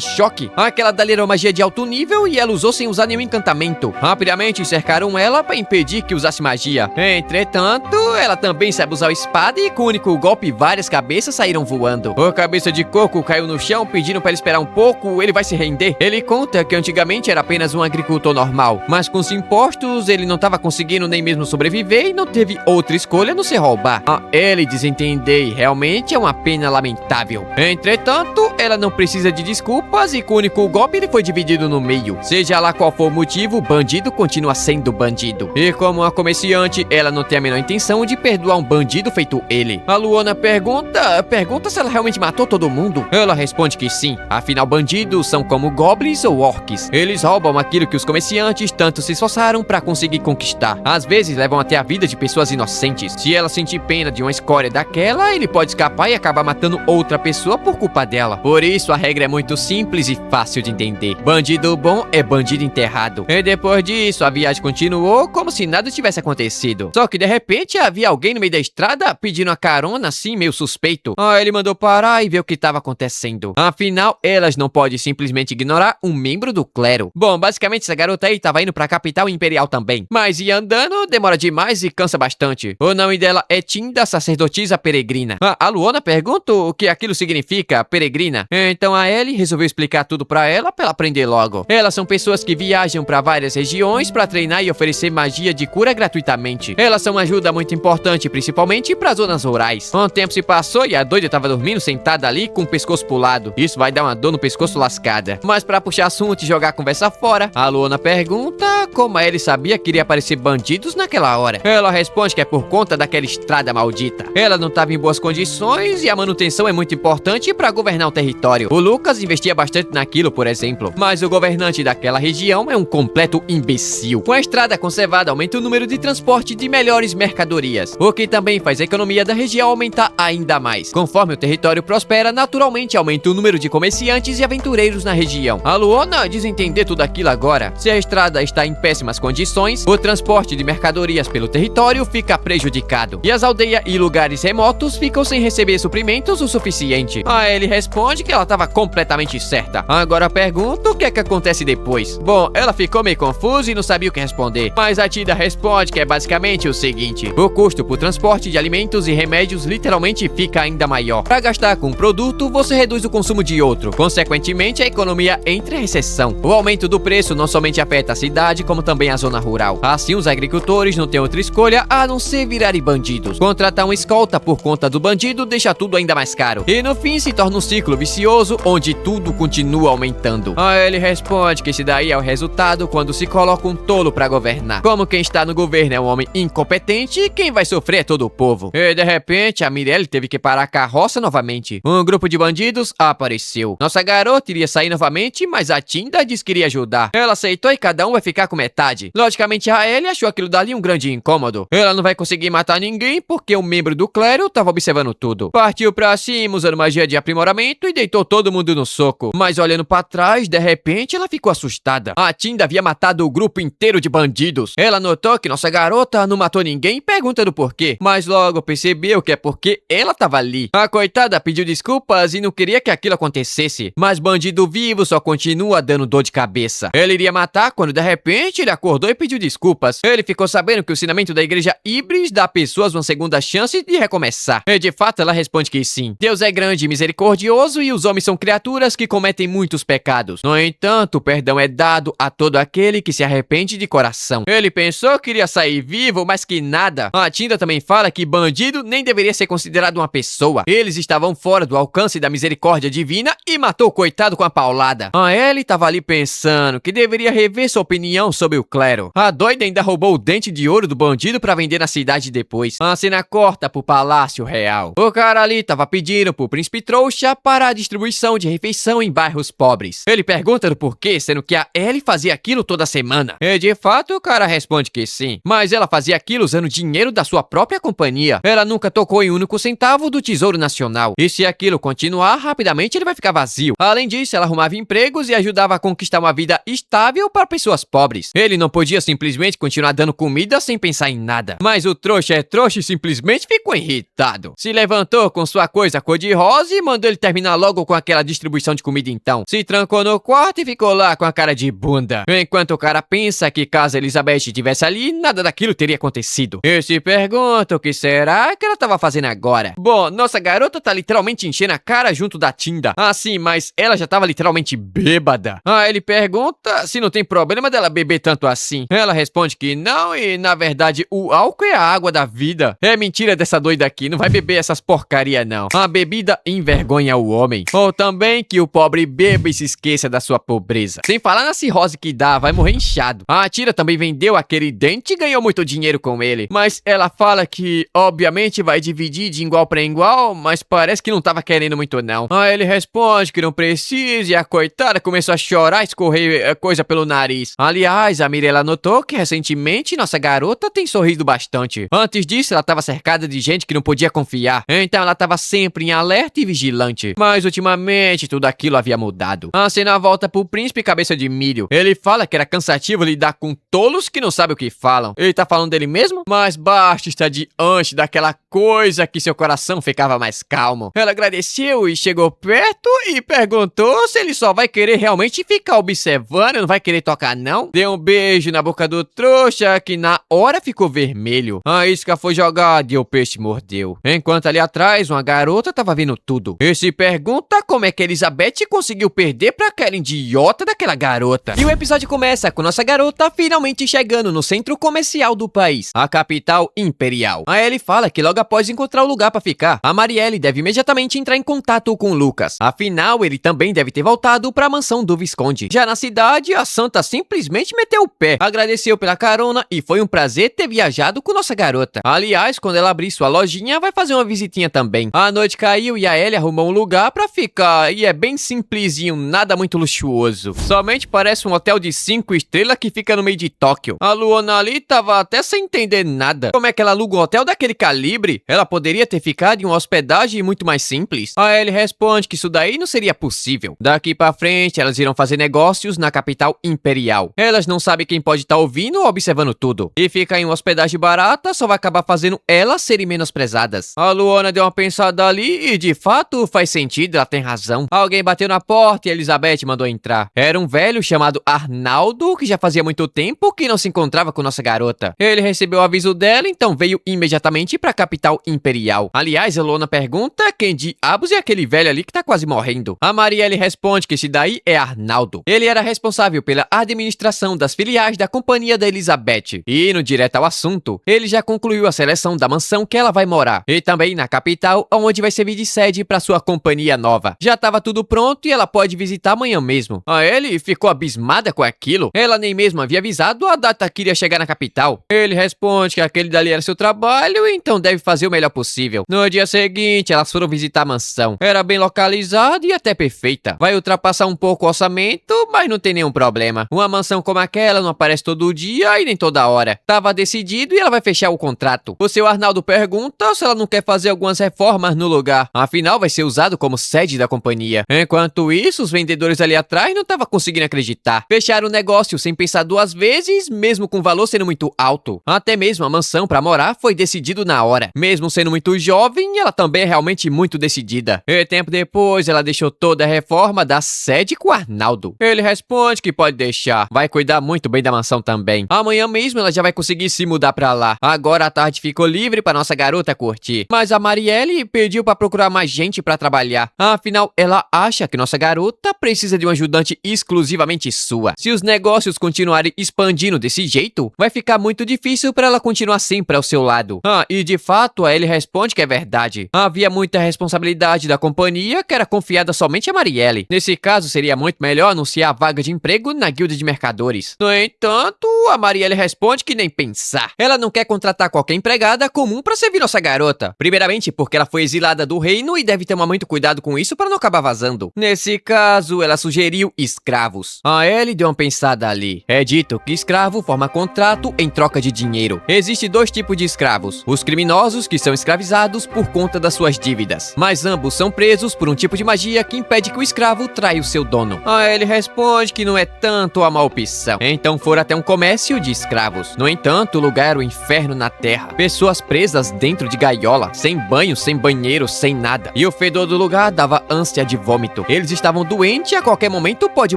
Speaker 1: choque. Aquela dali era uma magia de alto nível e ela usou sem usar nenhum encantamento. Rapidamente cercaram ela para impedir que usasse magia. Entretanto, ela também sabe usar a espada e com o único golpe várias cabeças saíram voando. O cabeça de coco caiu no chão pedindo para ele esperar um pouco, ele vai se render. Ele conta que antigamente era apenas um agricultor normal, mas com os impostos ele não estava conseguindo nem mesmo sobreviver e não teve outra escolha a não ser roubar. Ele desentender e realmente é uma pena lamentável. Entretanto, ela não precisa de desculpas e com o único golpe ele foi dividido no meio. Seja lá qual for o motivo, o bandido continua sendo bandido. E como uma comerciante, ela não tem a menor intenção de perdoar um bandido feito ele. A Luona pergunta se ela realmente matou todo mundo. Ela responde que sim, afinal bandidos são como goblins ou orcs. Eles roubam aquilo que os comerciantes tanto se esforçaram para conseguir conquistar. Às vezes levam até a vida de pessoas inocentes. Se ela sentir pena de uma escória daquela, ele pode escapar e acabar matando outra pessoa por culpa dela. Por isso a regra é muito simples e fácil de entender. Bandido bom é bandido enterrado. E depois disso a viagem continuou como se nada tivesse acontecido. Só que de repente havia alguém no meio da estrada pedindo uma carona assim meio suspeito. Ele mandou parar e ver o que estava acontecendo. Afinal, elas não podem simplesmente ignorar um membro do clero. Bom, basicamente essa garota aí tava indo pra capital imperial também. Mas ir andando demora demais e cansa bastante. O nome dela é Tinda, sacerdotisa peregrina. A Luona pergunta o que aquilo significa, peregrina. Então a Ellie resolveu explicar tudo pra ela aprender logo. Elas são pessoas que viajam pra várias regiões pra treinar e oferecer magia de cura gratuitamente. Elas são uma ajuda muito importante, principalmente pra zonas rurais. Um tempo se passou e a doida tava dormindo sentada ali com o pescoço pro lado. Isso vai dar uma dor no pescoço lascada. Mas pra puxar assunto e jogar a conversa fora, a Luona pergunta como a Ellie sabia que iria aparecer bandidos naquela hora. Ela responde que é por conta daquela estrada maldita. Ela não estava em boas condições e a manutenção é muito importante para governar o território. O Lucas investia bastante naquilo, por exemplo. Mas o governante daquela região é um completo imbecil. Com a estrada conservada, aumenta o número de transporte de melhores mercadorias, o que também faz a economia da região aumentar ainda mais. Conforme o território prospera, naturalmente aumenta o número de comerciantes e aventureiros na região. A Luona diz entender tudo aquilo agora. Se a estrada está em péssimas condições, o transporte de mercadorias pelo território fica prejudicado. E as aldeias e lugares remotos ficam sem receber suprimentos o suficiente. Ele responde que ela estava completamente certa. Agora pergunta o que é que acontece depois. Bom, ela ficou meio confusa e não sabia o que responder. Mas a Tinda responde que é basicamente o seguinte: o custo por transporte de alimentos e remédios literalmente fica ainda maior. Para gastar com um produto, você reduz o consumo de outro. Consequentemente, a economia entra em recessão. O aumento do preço não somente afeta a cidade, como também a zona rural. Assim, os agricultores não têm outra escolha a não ser virarem bandidos. Contratar uma escolta por conta do bandido deixa tudo ainda mais caro. E no fim se torna um ciclo vicioso onde tudo continua aumentando. Ele responde que esse daí é o resultado quando se coloca um tolo para governar. Como quem está no governo é um homem incompetente, quem vai sofrer é todo o povo. E de repente a Mirella teve que parar a carroça novamente. Um grupo de bandidos apareceu. Nossa garota iria sair novamente, mas a Tinda disse que iria ajudar. Ela aceitou e cada um vai ficar com metade. Logicamente a Ellie achou aquilo dali um grande incômodo. Ela não vai conseguir matar ninguém porque um membro do clero tava observando tudo. Partiu pra cima usando magia de aprimoramento e deitou todo mundo no soco. Mas olhando pra trás, de repente ela ficou assustada. A Tinda havia matado o grupo inteiro de bandidos. Ela notou que nossa garota não matou ninguém e pergunta do porquê, mas logo percebeu que é porque ela tava ali. A coitada pediu desculpas e não queria que aquilo acontecesse, mas bandido vivo só continua dando dor de cabeça. Ele iria matar quando de repente ele acordou e pediu desculpas. Ele ficou sabendo que o ensinamento da igreja Ibris dá a pessoas uma segunda chance de recomeçar. E de fato ela responde que sim. Deus é grande e misericordioso e os homens são criaturas que cometem muitos pecados. No entanto, o perdão é dado a todo aquele que se arrepende de coração. Ele pensou que iria sair vivo, mas que nada. A Tinda também fala que bandido nem deveria ser considerado uma pessoa. Eles estavam fora do alcance da misericórdia divina e matou o coitado com a paulada. A Ellie estava ali pensando que deveria rever sua opinião sobre o clero. A doida ainda roubou o dente de ouro do bandido pra vender na cidade depois. A cena corta pro Palácio Real. O cara ali tava pedindo pro príncipe trouxa para a distribuição de refeição em bairros pobres. Ele pergunta do porquê, sendo que a Ellie fazia aquilo toda semana. E de fato o cara responde que sim, mas ela fazia aquilo usando dinheiro da sua própria companhia. Ela nunca tocou em um único centavo do Tesouro Nacional. E se aquilo continuar, rapidamente ele vai ficar vazio. Além disso, ela arrumava empregos e ajudava a conquistar uma vida estável para pessoas pobres. Ele não podia simplesmente continuar dando comida sem pensar em nada. Mas o trouxa é trouxa e simplesmente ficou irritado. Se levantou com sua coisa cor-de-rosa e mandou ele terminar logo com aquela distribuição de comida então. Se trancou no quarto e ficou lá com a cara de bunda. Enquanto o cara pensa que caso Elizabeth estivesse ali, nada daquilo teria acontecido. E se pergunta o que será que ela estava fazendo agora. Bom, nossa garota tá literalmente enchendo a cara junto da Tinda. Ah, sim, mas ela já tava literalmente bêbada. Ah, ele pergunta se não tem problema dela beber tanto assim. Ela responde que não e, na verdade, o álcool é a água da vida. É mentira dessa doida aqui, não vai beber essas porcaria não. A bebida envergonha o homem. Ou também que o pobre beba e se esqueça da sua pobreza. Sem falar na cirrose que dá, vai morrer inchado. A Tira também vendeu aquele dente e ganhou muito dinheiro com ele. Mas ela fala que, obviamente, vai dividir de igual pra igual, mas parece que não tava querendo muito não. Aí ele responde que não precisa e a coitada começou a chorar e escorrer coisa pelo nariz. Aliás, a Mirella notou que recentemente nossa garota tem sorrido bastante. Antes disso, ela tava cercada de gente que não podia confiar. Então ela tava sempre em alerta e vigilante. Mas ultimamente tudo aquilo havia mudado. A cena volta pro príncipe cabeça de milho. Ele fala que era cansativo lidar com tolos que não sabem o que falam. Ele tá falando dele mesmo? Mas basta estar diante daquela coisa que seu coração ficava mais calmo. Ela agradeceu e chegou perto e perguntou se ele só vai querer realmente ficar observando, não vai querer tocar não. Deu um beijo na boca do trouxa que na hora ficou vermelho. A isca foi jogada e o peixe mordeu. Enquanto ali atrás uma garota tava vendo tudo. E se pergunta como é que Elizabeth conseguiu perder pra aquela idiota daquela garota. E o episódio começa com nossa garota finalmente chegando no centro comercial do país, a capital imperial. A Ellie fala que logo após encontrar o lugar pra ficar, a Marielle deve imediatamente entrar em contato com Lucas. Afinal, ele também deve ter voltado pra mansão do Visconde. Já na cidade, a Santa simplesmente meteu o pé, agradeceu pela carona e foi um prazer ter viajado com nossa garota. Aliás, quando ela abrir sua lojinha, vai fazer uma visitinha também. A noite caiu e a Ellie arrumou um lugar pra ficar, e é bem simplesinho, nada muito luxuoso. Somente parece um hotel de 5 estrelas que fica no meio de Tóquio. A Luana ali tava até sem entender nada. Como é que ela aluga um hotel daquele calibre? Ela poderia ter ficado em uma hospedagem muito mais simples. A Ellie responde que isso daí não seria possível. Daqui pra frente, elas irão fazer negócios na capital imperial. Elas não sabem quem pode estar ouvindo ou observando tudo. E ficar em uma hospedagem barata só vai acabar fazendo elas serem menosprezadas. A Luana deu uma pensada ali e de fato faz sentido, ela tem razão. Alguém bateu na porta e a Elizabeth mandou entrar. Era um velho chamado Arnaldo, que já fazia muito tempo que não se encontrava com nossa garota. Ele recebeu o aviso dela, então veio imediatamente pra capital imperial. Aliás, a Luana pergunta quem diabos é aquele velho ali que tá quase morrendo. A Marielle responde que esse daí é Arnaldo. Ele era responsável pela administração das filiais da companhia da Elizabeth. E, no direto ao assunto, ele já concluiu a seleção da mansão que ela vai morar. E também na capital, onde vai servir de sede pra sua companhia nova. Já tava tudo pronto e ela pode visitar amanhã mesmo. A Ellie ficou abismada com aquilo. Ela nem mesmo havia avisado a data que iria chegar na capital. Ele responde que aquele dali era seu trabalho, então deve fazer o melhor possível. No dia seguinte, elas foram visitar a mansão. Era bem localizada e até perfeita. Vai ultrapassar um pouco o orçamento, mas não tem nenhum problema. Uma mansão como aquela não aparece todo dia e nem toda hora. Tava decidido e ela vai fechar o contrato. O seu Arnaldo pergunta se ela não quer fazer algumas reformas no lugar. Afinal, vai ser usado como sede da companhia. Enquanto isso, os vendedores ali atrás não estavam conseguindo acreditar. Fecharam o negócio sem pensar duas vezes, mesmo com o valor sendo muito alto. Até mesmo a mansão para morar foi decidido na hora. Mesmo sendo muito jovem, ela também é realmente muito decidida. E tempo depois, ela deixou toda a reforma da sede com Arnaldo. Ele responde que pode deixar. Vai cuidar muito bem da mansão também. Amanhã mesmo ela já vai conseguir se mudar pra lá. Agora a tarde ficou livre pra nossa garota curtir. Mas a Marielle pediu pra procurar mais gente pra trabalhar. Afinal, ela acha que nossa garota precisa de um ajudante exclusivamente sua. Se os negócios continuarem expandindo desse jeito, vai ficar muito difícil pra ela continuar sempre ao seu lado. E de fato, a Ellie responde que é verdade. Havia muita responsabilidade da companhia que era confiada somente a Marielle. Nesse caso, seria muito melhor anunciar a vaga de emprego na guilda de mercadores. No entanto, a Marielle responde que nem pensar. Ela não quer contratar qualquer empregada comum pra servir nossa garota. Primeiramente, porque ela foi exilada do reino e deve tomar muito cuidado com isso para não acabar vazando. Nesse caso, ela sugeriu escravos. A Ellie deu uma pensada ali. É dito que escravo forma contrato em troca de dinheiro. Existem dois tipos de escravos. Os criminosos, que são escravizados por conta das suas dívidas. Mas ambos são presos por um tipo de magia que impede que o escravo traia o seu dono. A Ellie responde que não é tanto a má opção. Então foram até um comércio de escravos. No entanto, o lugar era o inferno na terra. Pessoas presas dentro de gaiola, sem banho, sem banheiro, sem nada. E o fedor do lugar dava ânsia de vômito. Eles estavam doentes e a qualquer momento pode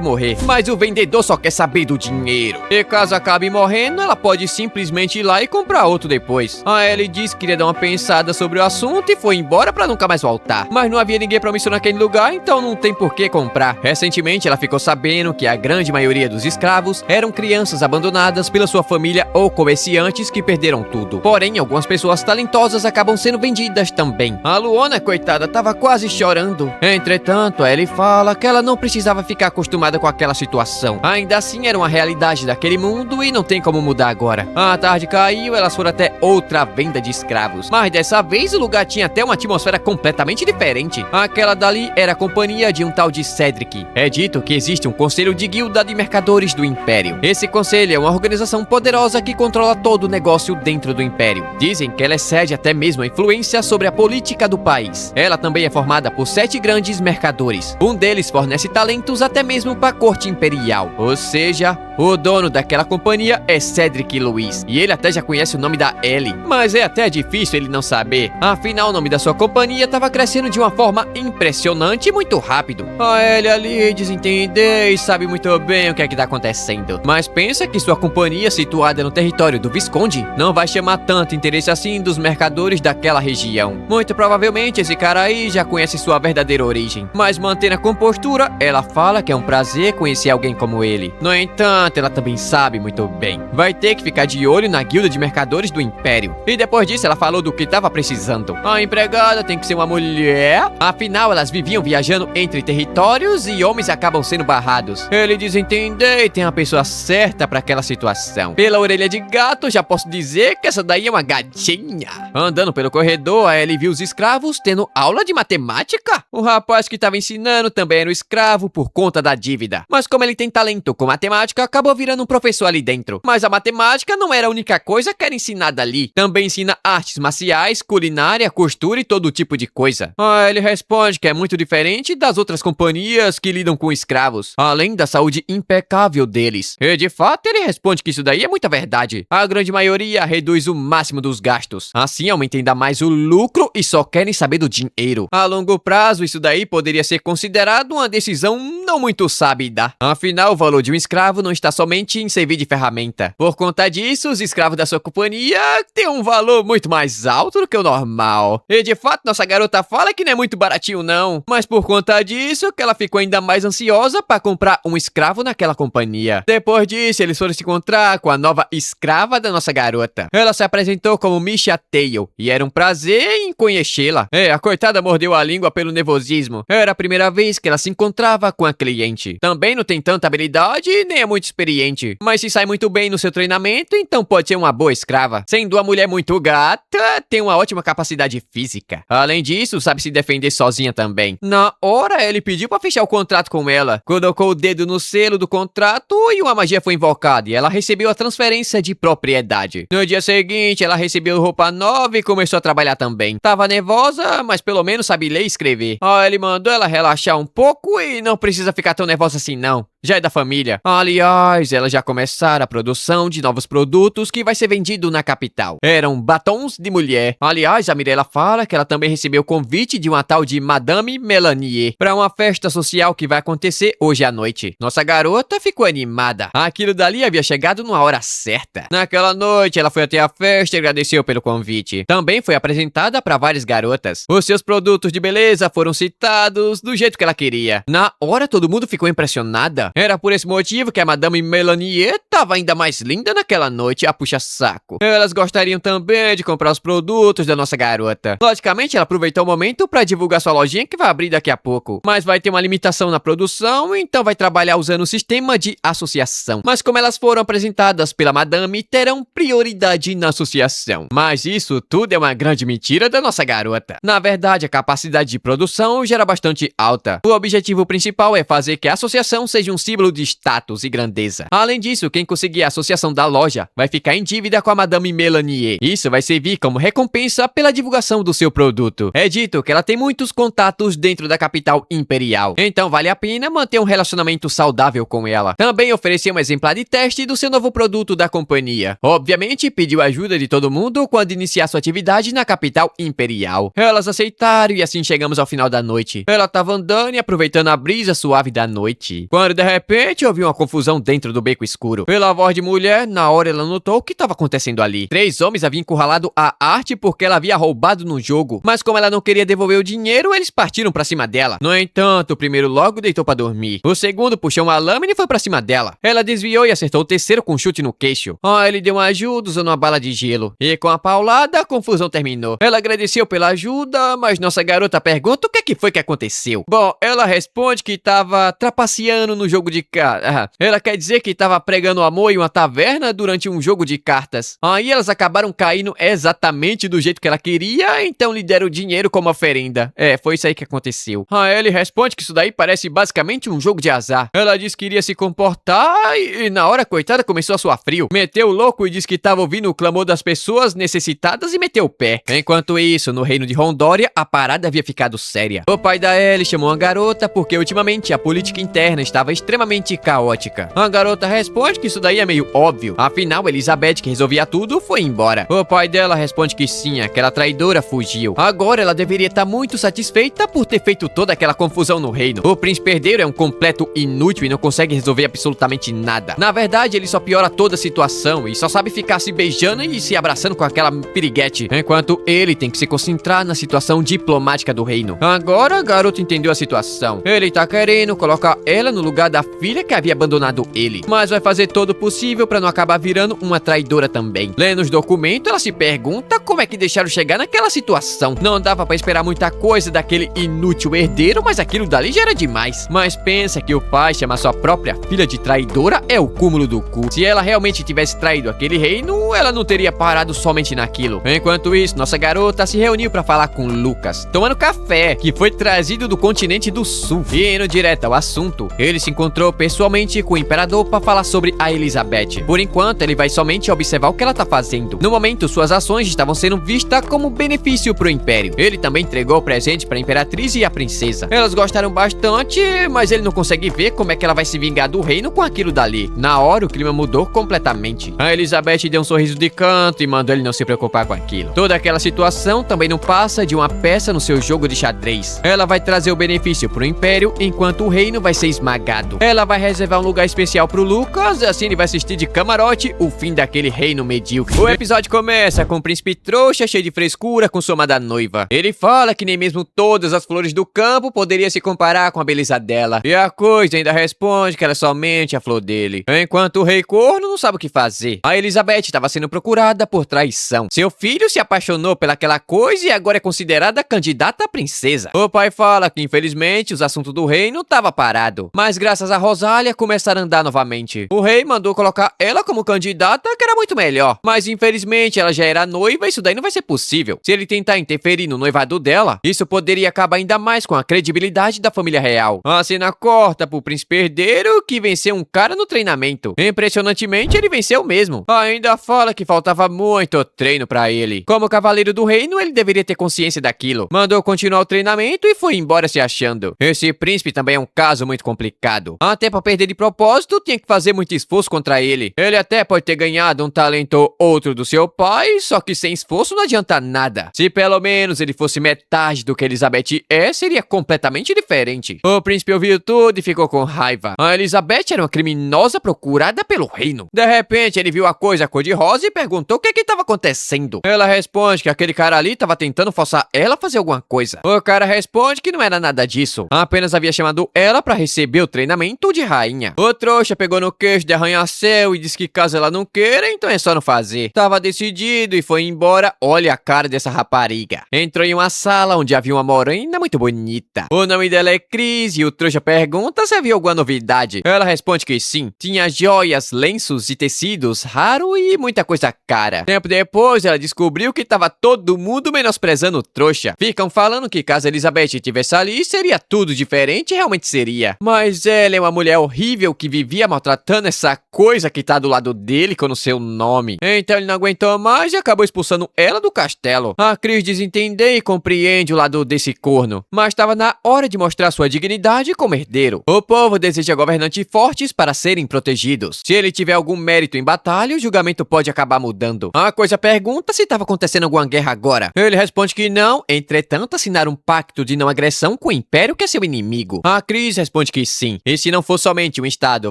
Speaker 1: morrer. Mas o vendedor só quer saber do dinheiro. E caso acabe morrendo, ela pode simplesmente ir lá e comprar outro depois. A Ellie disse que queria dar uma pensada sobre o assunto e foi embora pra nunca mais voltar. Mas não havia ninguém promissor naquele lugar, então não tem por que comprar. Recentemente, ela ficou sabendo que a grande maioria dos escravos eram crianças abandonadas pela sua família ou comerciantes que perderam tudo. Porém, algumas pessoas talentosas acabam sendo vendidas também. A Luona, coitada, tava quase chorando. Entretanto, Ellie fala que ela não precisava ficar acostumada com aquela situação. Ainda assim, era uma realidade daquele mundo e não tem como mudar agora. A tarde caiu, elas foram até outra venda de escravos. Mas dessa vez, o lugar tinha até uma atmosfera completamente diferente. Aquela dali era a companhia de um tal de Cedric. É dito que existe um conselho de guilda de mercadores do Império. Esse conselho é uma organização poderosa que controla todo o negócio dentro do Império. Dizem que ela excede até mesmo a influência sobre a política do país. Ela também é formada por 7 grandes mercadores. Um deles fornece talentos até mesmo para a corte imperial. Ou seja, o dono daquela companhia é Cedric Luiz. E ele até já conhece o nome da Ellie. Mas é até difícil ele não saber. Afinal, o nome da sua companhia estava crescendo de uma forma impressionante e muito rápido. A Ellie ali desentende e sabe muito bem o que é que tá acontecendo. Mas pensa que sua companhia, situada no território do Visconde, não vai chamar tanto interesse assim dos mercadores daquela região. Muito provavelmente esse cara aí já conhece sua verdadeira origem. Mas mantendo a compostura, ela fala que é um prazer conhecer alguém como ele. No entanto, ela também sabe muito bem. Vai ter que ficar de olho na guilda de mercadores do Império. E depois disso, ela falou do que estava precisando. A empregada tem que ser uma mulher. Afinal, elas viviam viajando entre territórios e homens acabam sendo barrados. Ele desentende e tem a pessoa certa para aquela situação. Pela orelha de gato, já posso dizer que essa daí é uma gatinha. Andando pelo corredor, a Ellie viu os escravos tendo aula de matemática. O rapaz que estava ensinando também era um escravo por conta da dívida. Mas como ele tem talento com matemática, acabou virando um professor ali dentro. Mas a matemática não era a única coisa que era ensinada ali. Também ensina artes marciais, culinária, costura e todo tipo de coisa. Ele responde que é muito diferente das outras companhias que lidam com escravos, além da saúde impecável deles. E de fato, ele responde que isso daí é muita verdade. A grande maioria reduz o máximo dos gastos. Assim, aumenta ainda mais o lucro e só querem saber do dinheiro. A longo prazo, isso daí poderia ser considerado uma decisão não muito sábia. Afinal, o valor de um escravo não está somente em servir de ferramenta. Por conta disso, os escravos da sua companhia têm um valor muito mais alto do que o normal. E de fato, nossa garota fala que não é muito baratinho não. Mas por conta disso, que ela ficou ainda mais ansiosa para comprar um escravo naquela companhia. Depois disso, eles foram se encontrar com a nova escrava da nossa garota. Ela se apresentou como Misha Tail e era um prazer em conhecê-la. A coitada mordeu a língua pelo nervosismo. Era a primeira vez que ela se encontrava com a cliente. Também não tem tanta habilidade e nem é muito experiente. Mas se sai muito bem no seu treinamento, então pode ser uma boa escrava. Sendo uma mulher muito gata, tem uma ótima capacidade física. Além disso, sabe se defender sozinha também. Na hora, ele pediu pra fechar o contrato com ela. Colocou o dedo no selo do contrato e uma magia foi invocada. E ela recebeu a transferência de propriedade. No dia seguinte, ela recebeu roupa nova e começou a trabalhar também. Tava nervosa, mas pelo menos sabe ler e escrever. Ele mandou ela relaxar um pouco e não precisa ficar tão nervosa assim não. Já é da família. Aliás, elas já começaram a produção de novos produtos que vai ser vendido na capital. Eram batons de mulher. Aliás, a Mirella fala que ela também recebeu convite de uma tal de Madame Melanie para uma festa social que vai acontecer hoje à noite. Nossa garota ficou animada. Aquilo dali havia chegado numa hora certa. Naquela noite, ela foi até a festa e agradeceu pelo convite. Também foi apresentada para várias garotas. Os seus produtos de beleza foram citados do jeito que ela queria. Na hora, todo mundo ficou impressionada. Era por esse motivo que a Madame Melanie estava ainda mais linda naquela noite, a puxa-saco. Elas gostariam também de comprar os produtos da nossa garota. Logicamente, ela aproveitou o momento para divulgar sua lojinha que vai abrir daqui a pouco. Mas vai ter uma limitação na produção, então vai trabalhar usando o sistema de associação. Mas como elas foram apresentadas pela Madame, terão prioridade na associação. Mas isso tudo é uma grande mentira da nossa garota. Na verdade, a capacidade de produção já era bastante alta. O objetivo principal é fazer que a associação seja um símbolo de status e grandeza. Além disso, quem conseguir a associação da loja vai ficar em dívida com a Madame Melanie. Isso vai servir como recompensa pela divulgação do seu produto. É dito que ela tem muitos contatos dentro da capital imperial, então vale a pena manter um relacionamento saudável com ela. Também ofereceu um exemplar de teste do seu novo produto da companhia. Obviamente, pediu ajuda de todo mundo quando iniciar sua atividade na capital imperial. Elas aceitaram e assim chegamos ao final da noite. Ela estava andando e aproveitando a brisa suave da noite, quando de repente ouviu uma confusão dentro do beco escuro. Pela voz de mulher, na hora ela notou o que estava acontecendo ali. 3 homens haviam encurralado a arte porque ela havia roubado no jogo, mas como ela não queria devolver o dinheiro, eles partiram pra cima dela. No entanto, o primeiro logo deitou pra dormir. O segundo puxou uma lâmina e foi pra cima dela. Ela desviou e acertou o terceiro com um chute no queixo. Ele deu uma ajuda usando uma bala de gelo. E com a paulada, a confusão terminou. Ela agradeceu pela ajuda, mas nossa garota pergunta o que foi que aconteceu. Bom, ela responde que estava trapaceando no jogo de cartas. Ela quer dizer que estava pregando amor em uma taverna durante um jogo de cartas. Aí elas acabaram caindo exatamente do jeito que ela queria, então lhe deram dinheiro como oferenda. Foi isso aí que aconteceu. Ele responde que isso daí parece basicamente um jogo de azar. Ela disse que iria se comportar e na hora, coitada, começou a suar frio. Meteu o louco e disse que estava ouvindo o clamor das pessoas necessitadas e meteu o pé. Enquanto isso, no reino de Rondória, a parada havia ficado séria. O pai da Ellie chamou a garota porque ultimamente a política interna estava extremamente caótica. A garota responde que isso daí é meio óbvio. Afinal, Elizabeth, que resolvia tudo, foi embora. O pai dela responde que sim, aquela traidora fugiu. Agora ela deveria estar muito satisfeita por ter feito toda aquela confusão no reino. O príncipe herdeiro é um completo inútil e não consegue resolver absolutamente nada. Na verdade, ele só piora toda a situação e só sabe ficar se beijando e se abraçando com aquela piriguete, enquanto ele tem que se concentrar na situação diplomática do reino. Agora, a garota entendeu a situação. Ele tá querendo colocar ela no lugar da filha que havia abandonado ele, mas vai fazer todo o possível pra não acabar virando uma traidora também. Lendo os documentos, ela se pergunta como é que deixaram chegar naquela situação. Não dava pra esperar muita coisa daquele inútil herdeiro, mas aquilo dali já era demais. Mas pensa que o pai chamar sua própria filha de traidora é o cúmulo do cu. Se ela realmente tivesse traído aquele reino, ela não teria parado somente naquilo. Enquanto isso, nossa garota se reuniu pra falar com Lucas, tomando café, que foi trazido do continente do sul. E indo direto ao assunto, ele se encontrou pessoalmente com o imperador para falar sobre a Elizabeth. Por enquanto, ele vai somente observar o que ela tá fazendo. No momento, suas ações estavam sendo vistas como benefício pro império. Ele também entregou presente para a imperatriz e a princesa. Elas gostaram bastante, mas ele não consegue ver como é que ela vai se vingar do reino com aquilo dali. Na hora, o clima mudou completamente. A Elizabeth deu um sorriso de canto e mandou ele não se preocupar com aquilo. Toda aquela situação também não passa de uma peça no seu jogo de xadrez. Ela vai trazer o benefício pro império, enquanto o reino vai ser esmagado. Ela vai reservar um lugar especial pro Lucas, assim ele vai assistir de camarote o fim daquele reino medíocre. O episódio começa com o príncipe trouxa, cheio de frescura, com sua amada noiva. Ele fala que nem mesmo todas as flores do campo poderia se comparar com a beleza dela. E a coisa ainda responde que ela é somente a flor dele. Enquanto o rei corno não sabe o que fazer. A Elizabeth estava sendo procurada por traição. Seu filho se apaixonou pelaquela coisa e agora é considerada candidata a princesa. O pai fala que infelizmente os assuntos do reino estavam parados. Mas graças graças a Rosália, começaram a andar novamente. O rei mandou colocar ela como candidata, que era muito melhor. Mas infelizmente ela já era noiva e isso daí não vai ser possível. Se ele tentar interferir no noivado dela, isso poderia acabar ainda mais com a credibilidade da família real. A cena corta pro príncipe herdeiro, que venceu um cara no treinamento. Impressionantemente, ele venceu mesmo. Ainda fala que faltava muito treino pra ele. Como cavaleiro do reino, ele deveria ter consciência daquilo. Mandou continuar o treinamento e foi embora se achando. Esse príncipe também é um caso muito complicado. Até pra perder de propósito, tinha que fazer muito esforço contra ele. Ele até pode ter ganhado um talento ou outro do seu pai, só que sem esforço não adianta nada. Se pelo menos ele fosse metade do que Elizabeth é, seria completamente diferente. O príncipe ouviu tudo e ficou com raiva. A Elizabeth era uma criminosa procurada pelo reino. De repente, ele viu a coisa cor-de-rosa e perguntou o que estava acontecendo. Ela responde que aquele cara ali estava tentando forçar ela a fazer alguma coisa. O cara responde que não era nada disso. Apenas havia chamado ela para receber o treinamento de rainha. O trouxa pegou no queixo de arranha-céu e disse que caso ela não queira, então é só não fazer. Tava decidido e foi embora. Olha a cara dessa rapariga. Entrou em uma sala onde havia uma morena muito bonita. O nome dela é Cris e o trouxa pergunta se havia alguma novidade. Ela responde que sim. Tinha joias, lenços e tecidos raros e muita coisa cara. Tempo depois, ela descobriu que tava todo mundo menosprezando o trouxa. Ficam falando que caso Elizabeth estivesse ali, seria tudo diferente e realmente seria. Mas ela é uma mulher horrível que vivia maltratando essa coisa que tá do lado dele com o seu nome. Então ele não aguentou mais e acabou expulsando ela do castelo. A Cris desentende e compreende o lado desse corno, mas estava na hora de mostrar sua dignidade como herdeiro. O povo deseja governantes fortes para serem protegidos. Se ele tiver algum mérito em batalha, o julgamento pode acabar mudando. A coisa pergunta se estava acontecendo alguma guerra agora. Ele responde que não, entretanto assinaram um pacto de não agressão com o Império, que é seu inimigo. A Cris responde que sim, e se não for somente um estado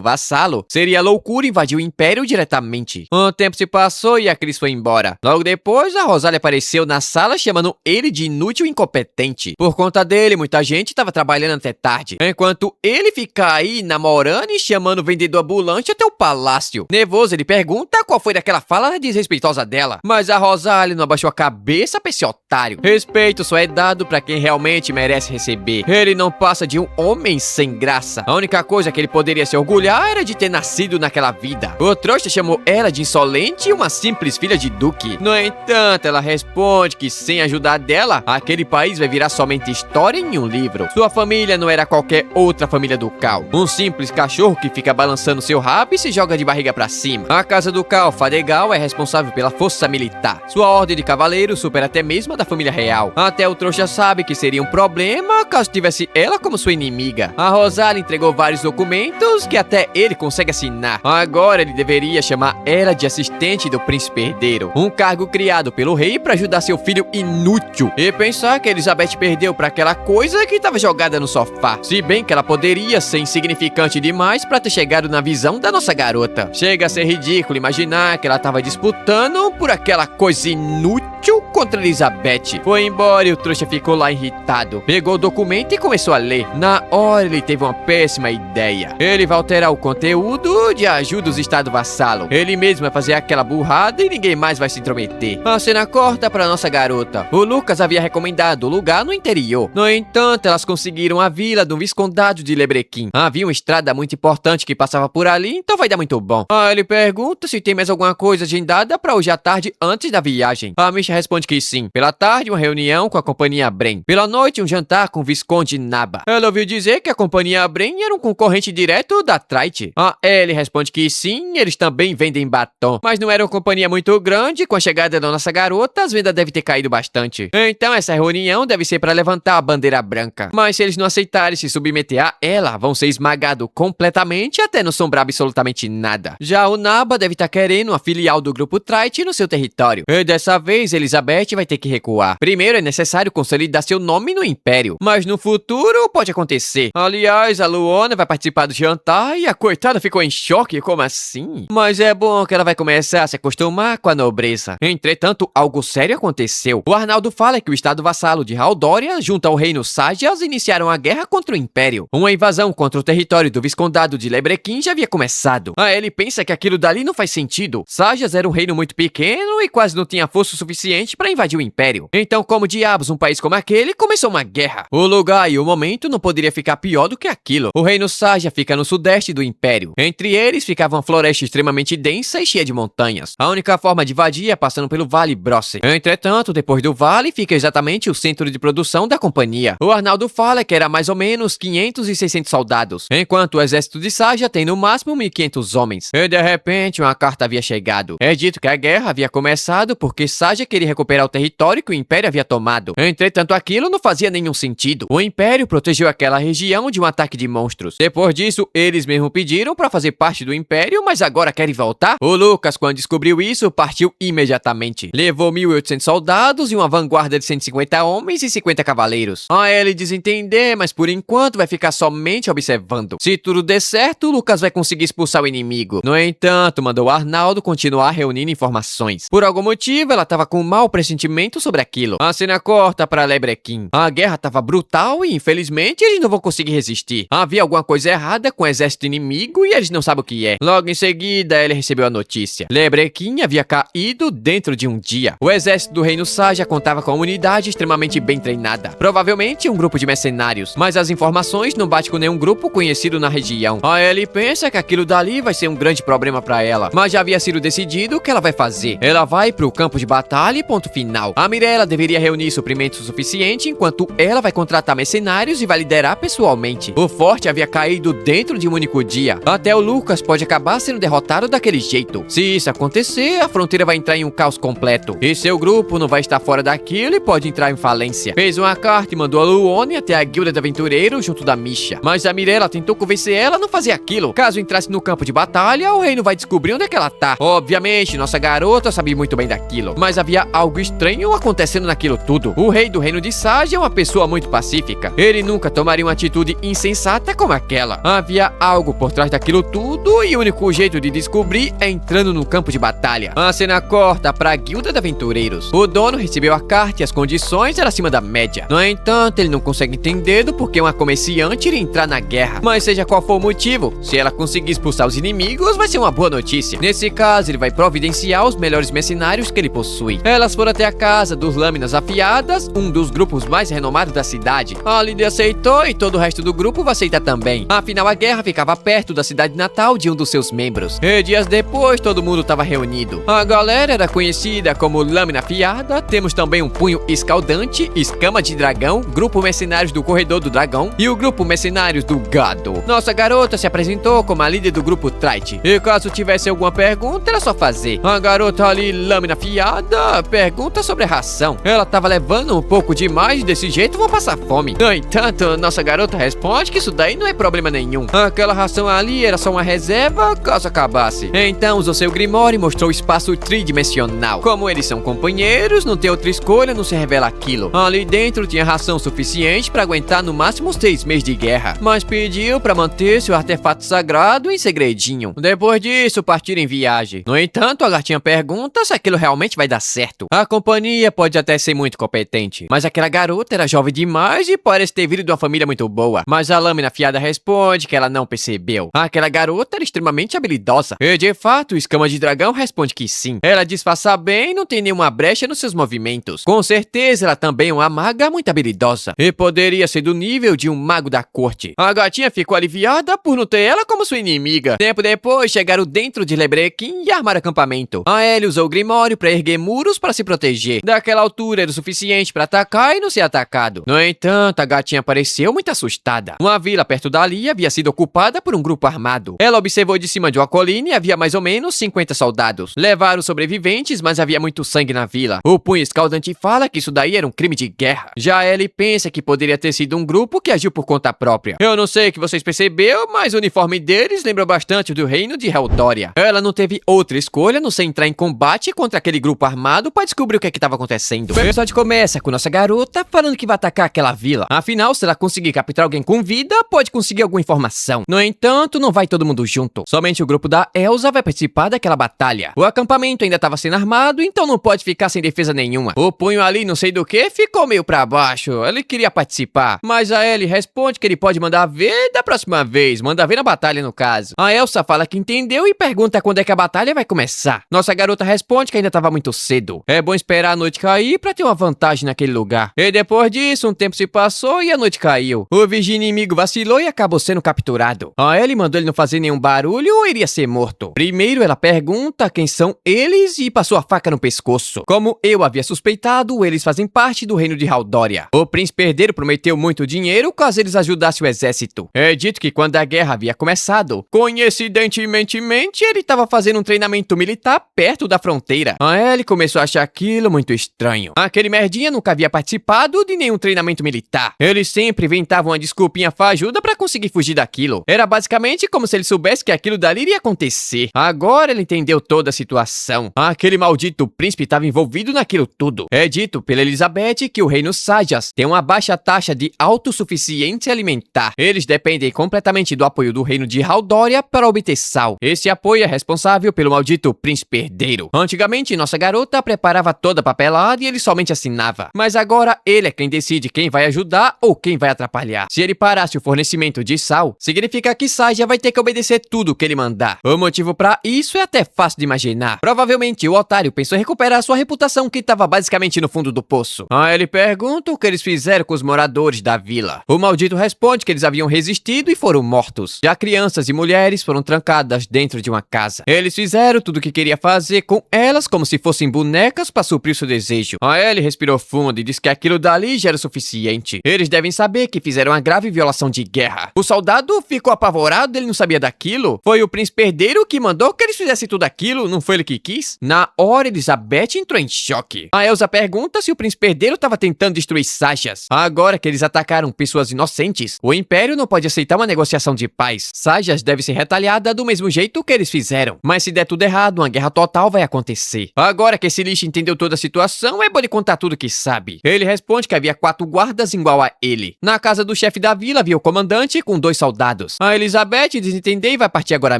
Speaker 1: vassalo, seria loucura invadir o Império diretamente. Um tempo se passou e a Cris foi embora. Logo depois, a Rosália apareceu na sala chamando ele de inútil e incompetente. Por conta dele, muita gente estava trabalhando até tarde, enquanto ele fica aí namorando e chamando o vendedor ambulante até o palácio. Nervoso, ele pergunta qual foi daquela fala desrespeitosa dela, mas a Rosália não abaixou a cabeça pra esse otário. Respeito só é dado pra quem realmente merece receber. Ele não passa de um homem sem graça. A única coisa que ele poderia se orgulhar era de ter nascido naquela vida. O trouxa chamou ela de insolente e uma simples filha de duque. No entanto, ela responde que sem a ajuda dela, aquele país vai virar somente história em um livro. Sua família não era qualquer outra família ducal. Um simples cachorro que fica balançando seu rabo e se joga de barriga pra cima. A casa ducal Fadegal é responsável pela força militar. Sua ordem de cavaleiros supera até mesmo a da família real. Até o trouxa sabe que seria um problema caso tivesse ela como sua inimiga. A Rosália entregou vários documentos que até ele consegue assinar. Agora ele deveria chamar ela de assistente do príncipe herdeiro, um cargo criado pelo rei para ajudar seu filho inútil. E pensar que Elizabeth perdeu para aquela coisa que estava jogada no sofá. Se bem que ela poderia ser insignificante demais para ter chegado na visão da nossa garota. Chega a ser ridículo imaginar que ela estava disputando por aquela coisa inútil contra Elizabeth. Foi embora e o trouxa ficou lá irritado. Pegou o documento e começou a ler. Na hora ele teve uma péssima ideia. Ele vai alterar o conteúdo de ajuda dos estados vassalo. Ele mesmo vai fazer aquela burrada e ninguém mais vai se intrometer. A cena corta para nossa garota. O Lucas havia recomendado o lugar no interior. No entanto, elas conseguiram a vila do Viscondado de Lebrequim. Havia uma estrada muito importante que passava por ali, então vai dar muito bom. Ele pergunta se tem mais alguma coisa agendada para hoje à tarde antes da viagem. A Misha responde que sim. Pela tarde, uma reunião com a companhia Bren. Pela noite, um jantar com o Visconde Naba. Ela ouviu dizer que a companhia Bren era um concorrente direto da Trite. A Ellie responde que sim, eles também vendem batom. Mas não era uma companhia muito grande, com a chegada da nossa garota, as vendas devem ter caído bastante. Então essa reunião deve ser para levantar a bandeira branca. Mas se eles não aceitarem se submeter a ela, vão ser esmagados completamente até não sobrar absolutamente nada. Já o Naba deve estar querendo uma filial do grupo Trite no seu território. E dessa vez, Elizabeth vai ter que recuar. Primeiro é necessário consolidar seu nome no Império, mas no futuro pode acontecer. Aliás, a Luona vai participar do jantar e a coitada ficou em choque, como assim? Mas é bom que ela vai começar a se acostumar com a nobreza. Entretanto, algo sério aconteceu. O Arnaldo fala que o estado vassalo de Haldória, junto ao reino Sagias, iniciaram a guerra contra o Império. Uma invasão contra o território do Viscondado de Lebrequim já havia começado. Ele pensa que aquilo dali não faz sentido. Sagias era um reino muito pequeno e quase não tinha força suficiente suficiente para invadir o Império. Então, como diabos um país como aquele começou uma guerra? O lugar e o momento não poderia ficar pior do que aquilo. O reino Saja fica no sudeste do Império. Entre eles ficava uma floresta extremamente densa e cheia de montanhas. A única forma de invadir é passando pelo Vale Brosse. Entretanto, depois do vale fica exatamente o centro de produção da companhia. O Arnaldo fala que era mais ou menos 500 e 600 soldados, enquanto o exército de Saja tem no máximo 1.500 homens. E de repente uma carta havia chegado. É dito que a guerra havia começado porque Saja queria recuperar o território que o Império havia tomado. Entretanto, aquilo não fazia nenhum sentido. O Império protegeu aquela região de um ataque de monstros. Depois disso, eles mesmo pediram para fazer parte do Império, mas agora querem voltar? O Lucas, quando descobriu isso, partiu imediatamente. Levou 1.800 soldados e uma vanguarda de 150 homens e 50 cavaleiros. A ele desentender, mas por enquanto vai ficar somente observando. Se tudo der certo, Lucas vai conseguir expulsar o inimigo. No entanto, mandou Arnaldo continuar reunindo informações. Por algum motivo, ela estava com um mau pressentimento sobre aquilo. A cena corta para Lebrequim. A guerra estava brutal e, infelizmente, eles não vão conseguir resistir. Havia alguma coisa errada com o exército inimigo e eles não sabem o que é. Logo em seguida, ele recebeu a notícia. Lebrequim havia caído dentro de um dia. O exército do reino Saja contava com uma unidade extremamente bem treinada. Provavelmente um grupo de mercenários, mas as informações não batem com nenhum grupo conhecido na região. A Ellie pensa que aquilo dali vai ser um grande problema para ela, mas já havia sido decidido o que ela vai fazer. Ela vai pro campo de batalha e ponto final. A Mirella deveria reunir suprimentos o suficiente, enquanto ela vai contratar mercenários e vai liderar pessoalmente. O forte havia caído dentro de um único dia. Até o Lucas pode acabar sendo derrotado daquele jeito. Se isso acontecer, a fronteira vai entrar em um caos completo. E seu grupo não vai estar fora daquilo e pode entrar em falência. Fez uma carta e mandou a Luone até a guilda de aventureiros junto da Misha. Mas a Mirella tentou convencer ela a não fazer aquilo. Caso entrasse no campo de batalha, o reino vai descobrir onde é que ela tá. Obviamente, nossa garota sabia muito bem daquilo. Mas havia algo estranho acontecendo naquilo tudo. O rei do reino de Saja é uma pessoa muito pacífica. Ele nunca tomaria uma atitude insensata como aquela. Havia algo por trás daquilo tudo e o único jeito de descobrir é entrando no campo de batalha. A cena corta pra guilda de aventureiros. O dono recebeu a carta e as condições eram acima da média. No entanto, ele não consegue entender do porquê uma comerciante iria entrar na guerra. Mas seja qual for o motivo, se ela conseguir expulsar os inimigos, vai ser uma boa notícia. Nesse caso, ele vai providenciar os melhores mercenários que ele possui. Elas foram até a casa dos Lâminas Afiadas, um dos grupos mais renomados da cidade. A líder aceitou e todo o resto do grupo vai aceitar também. Afinal, a guerra ficava perto da cidade natal de um dos seus membros. E dias depois, todo mundo estava reunido. A galera era conhecida como Lâmina Afiada. Temos também um punho escaldante, escama de dragão, grupo mercenários do Corredor do Dragão e o grupo mercenários do Gado. Nossa garota se apresentou como a líder do grupo Trite. E caso tivesse alguma pergunta, era só fazer. A garota ali, Lâmina Afiada, pergunta sobre a ração. Ela tava levando um pouco demais, desse jeito vão passar fome. No entanto, nossa garota responde que isso daí não é problema nenhum. Aquela ração ali era só uma reserva caso acabasse. Então usou seu Grimório e mostrou o espaço tridimensional. Como eles são companheiros, não tem outra escolha não se revela aquilo. Ali dentro tinha ração suficiente para aguentar no máximo 6 meses de guerra, mas pediu para manter seu artefato sagrado em segredinho. Depois disso, partiram em viagem. No entanto, a gatinha pergunta se aquilo realmente vai dar certo. A companhia pode até ser muito competente, mas aquela garota era jovem demais e parece ter vindo de uma família muito boa. Mas a Lâmina Afiada responde que ela não percebeu. Aquela garota era extremamente habilidosa. E de fato, o Escama de Dragão responde que sim. Ela disfarça bem e não tem nenhuma brecha nos seus movimentos. Com certeza, ela também é uma maga muito habilidosa e poderia ser do nível de um mago da corte. A gatinha ficou aliviada por não ter ela como sua inimiga. Tempo depois, chegaram dentro de Lebrequim e armaram acampamento. A Ellie usou o Grimório para erguer muros para se proteger. Daquela altura era o suficiente para atacar e não ser atacado. No entanto, a gatinha pareceu muito assustada. Uma vila perto dali havia sido ocupada por um grupo armado. Ela observou de cima de uma colina e havia mais ou menos 50 soldados. Levaram sobreviventes, mas havia muito sangue na vila. O punho escaldante fala que isso daí era um crime de guerra. Já Ellie pensa que poderia ter sido um grupo que agiu por conta própria. Eu não sei que vocês perceberam, mas o uniforme deles lembra bastante do reino de Heldoria. Ela não teve outra escolha a não ser entrar em combate contra aquele grupo armado para descobrir o que estava acontecendo. O episódio começa com nossa garota falando que vai atacar aquela vila. Afinal, se ela conseguir capturar alguém com vida, pode conseguir alguma informação. No entanto, não vai todo mundo junto. Somente o grupo da Elsa vai participar daquela batalha. O acampamento ainda estava sendo armado, então não pode ficar sem defesa nenhuma. O punho ali, não sei do que, ficou meio pra baixo. Ele queria participar, mas a Ellie responde que ele pode mandar ver da próxima vez. Manda ver na batalha, no caso. A Elsa fala que entendeu e pergunta quando é que a batalha vai começar. Nossa garota responde que ainda estava muito cedo. exército. É bom esperar a noite cair pra ter uma vantagem naquele lugar. E depois disso, um tempo se passou e a noite caiu. O vigia inimigo vacilou e acabou sendo capturado. A Ellie mandou ele não fazer nenhum barulho ou iria ser morto. Primeiro ela pergunta quem são eles e passou a faca no pescoço. Como eu havia suspeitado, eles fazem parte do reino de Haldoria. O príncipe herdeiro prometeu muito dinheiro caso eles ajudassem o exército. É dito que quando a guerra havia começado, coincidentemente, ele estava fazendo um treinamento militar perto da fronteira. A Ellie começou a achar aquilo muito estranho. Aquele merdinha nunca havia participado de nenhum treinamento militar. Eles sempre inventavam uma desculpinha fajuda pra conseguir fugir daquilo. Era basicamente como se ele soubesse que aquilo dali iria acontecer. Agora ele entendeu toda a situação. Aquele maldito príncipe estava envolvido naquilo tudo. É dito pela Elizabeth que o reino Sajas tem uma baixa taxa de autossuficiência alimentar. Eles dependem completamente do apoio do reino de Haldoria para obter sal. Esse apoio é responsável pelo maldito príncipe herdeiro. Antigamente, nossa garota preparava toda a papelada e ele somente assinava. Mas agora ele é quem decide quem vai ajudar ou quem vai atrapalhar. Se ele parasse o fornecimento de sal, significa que Saja vai ter que obedecer tudo que ele mandar. O motivo pra isso é até fácil de imaginar. Provavelmente o otário pensou em recuperar sua reputação que estava basicamente no fundo do poço. Aí ele pergunta o que eles fizeram com os moradores da vila. O maldito responde que eles haviam resistido e foram mortos. Já crianças e mulheres foram trancadas dentro de uma casa. Eles fizeram tudo o que queria fazer com elas como se fossem bonecas para suprir seu desejo. A Ellie respirou fundo e disse que aquilo dali já era o suficiente. Eles devem saber que fizeram uma grave violação de guerra. O soldado ficou apavorado, ele não sabia daquilo. Foi o príncipe herdeiro que mandou que eles fizessem tudo aquilo, não foi ele que quis? Na hora, Elizabeth entrou em choque. A Elsa pergunta se o príncipe herdeiro estava tentando destruir Sajas. Agora que eles atacaram pessoas inocentes, o Império não pode aceitar uma negociação de paz. Sajas deve ser retaliada do mesmo jeito que eles fizeram. Mas se der tudo errado, uma guerra total vai acontecer. Agora que esse lixo entendeu toda a situação, é bom ele contar tudo que sabe. Ele responde que havia 4 guardas igual a ele. Na casa do chefe da vila havia o comandante com 2 soldados. A Elizabeth desentendeu e vai partir agora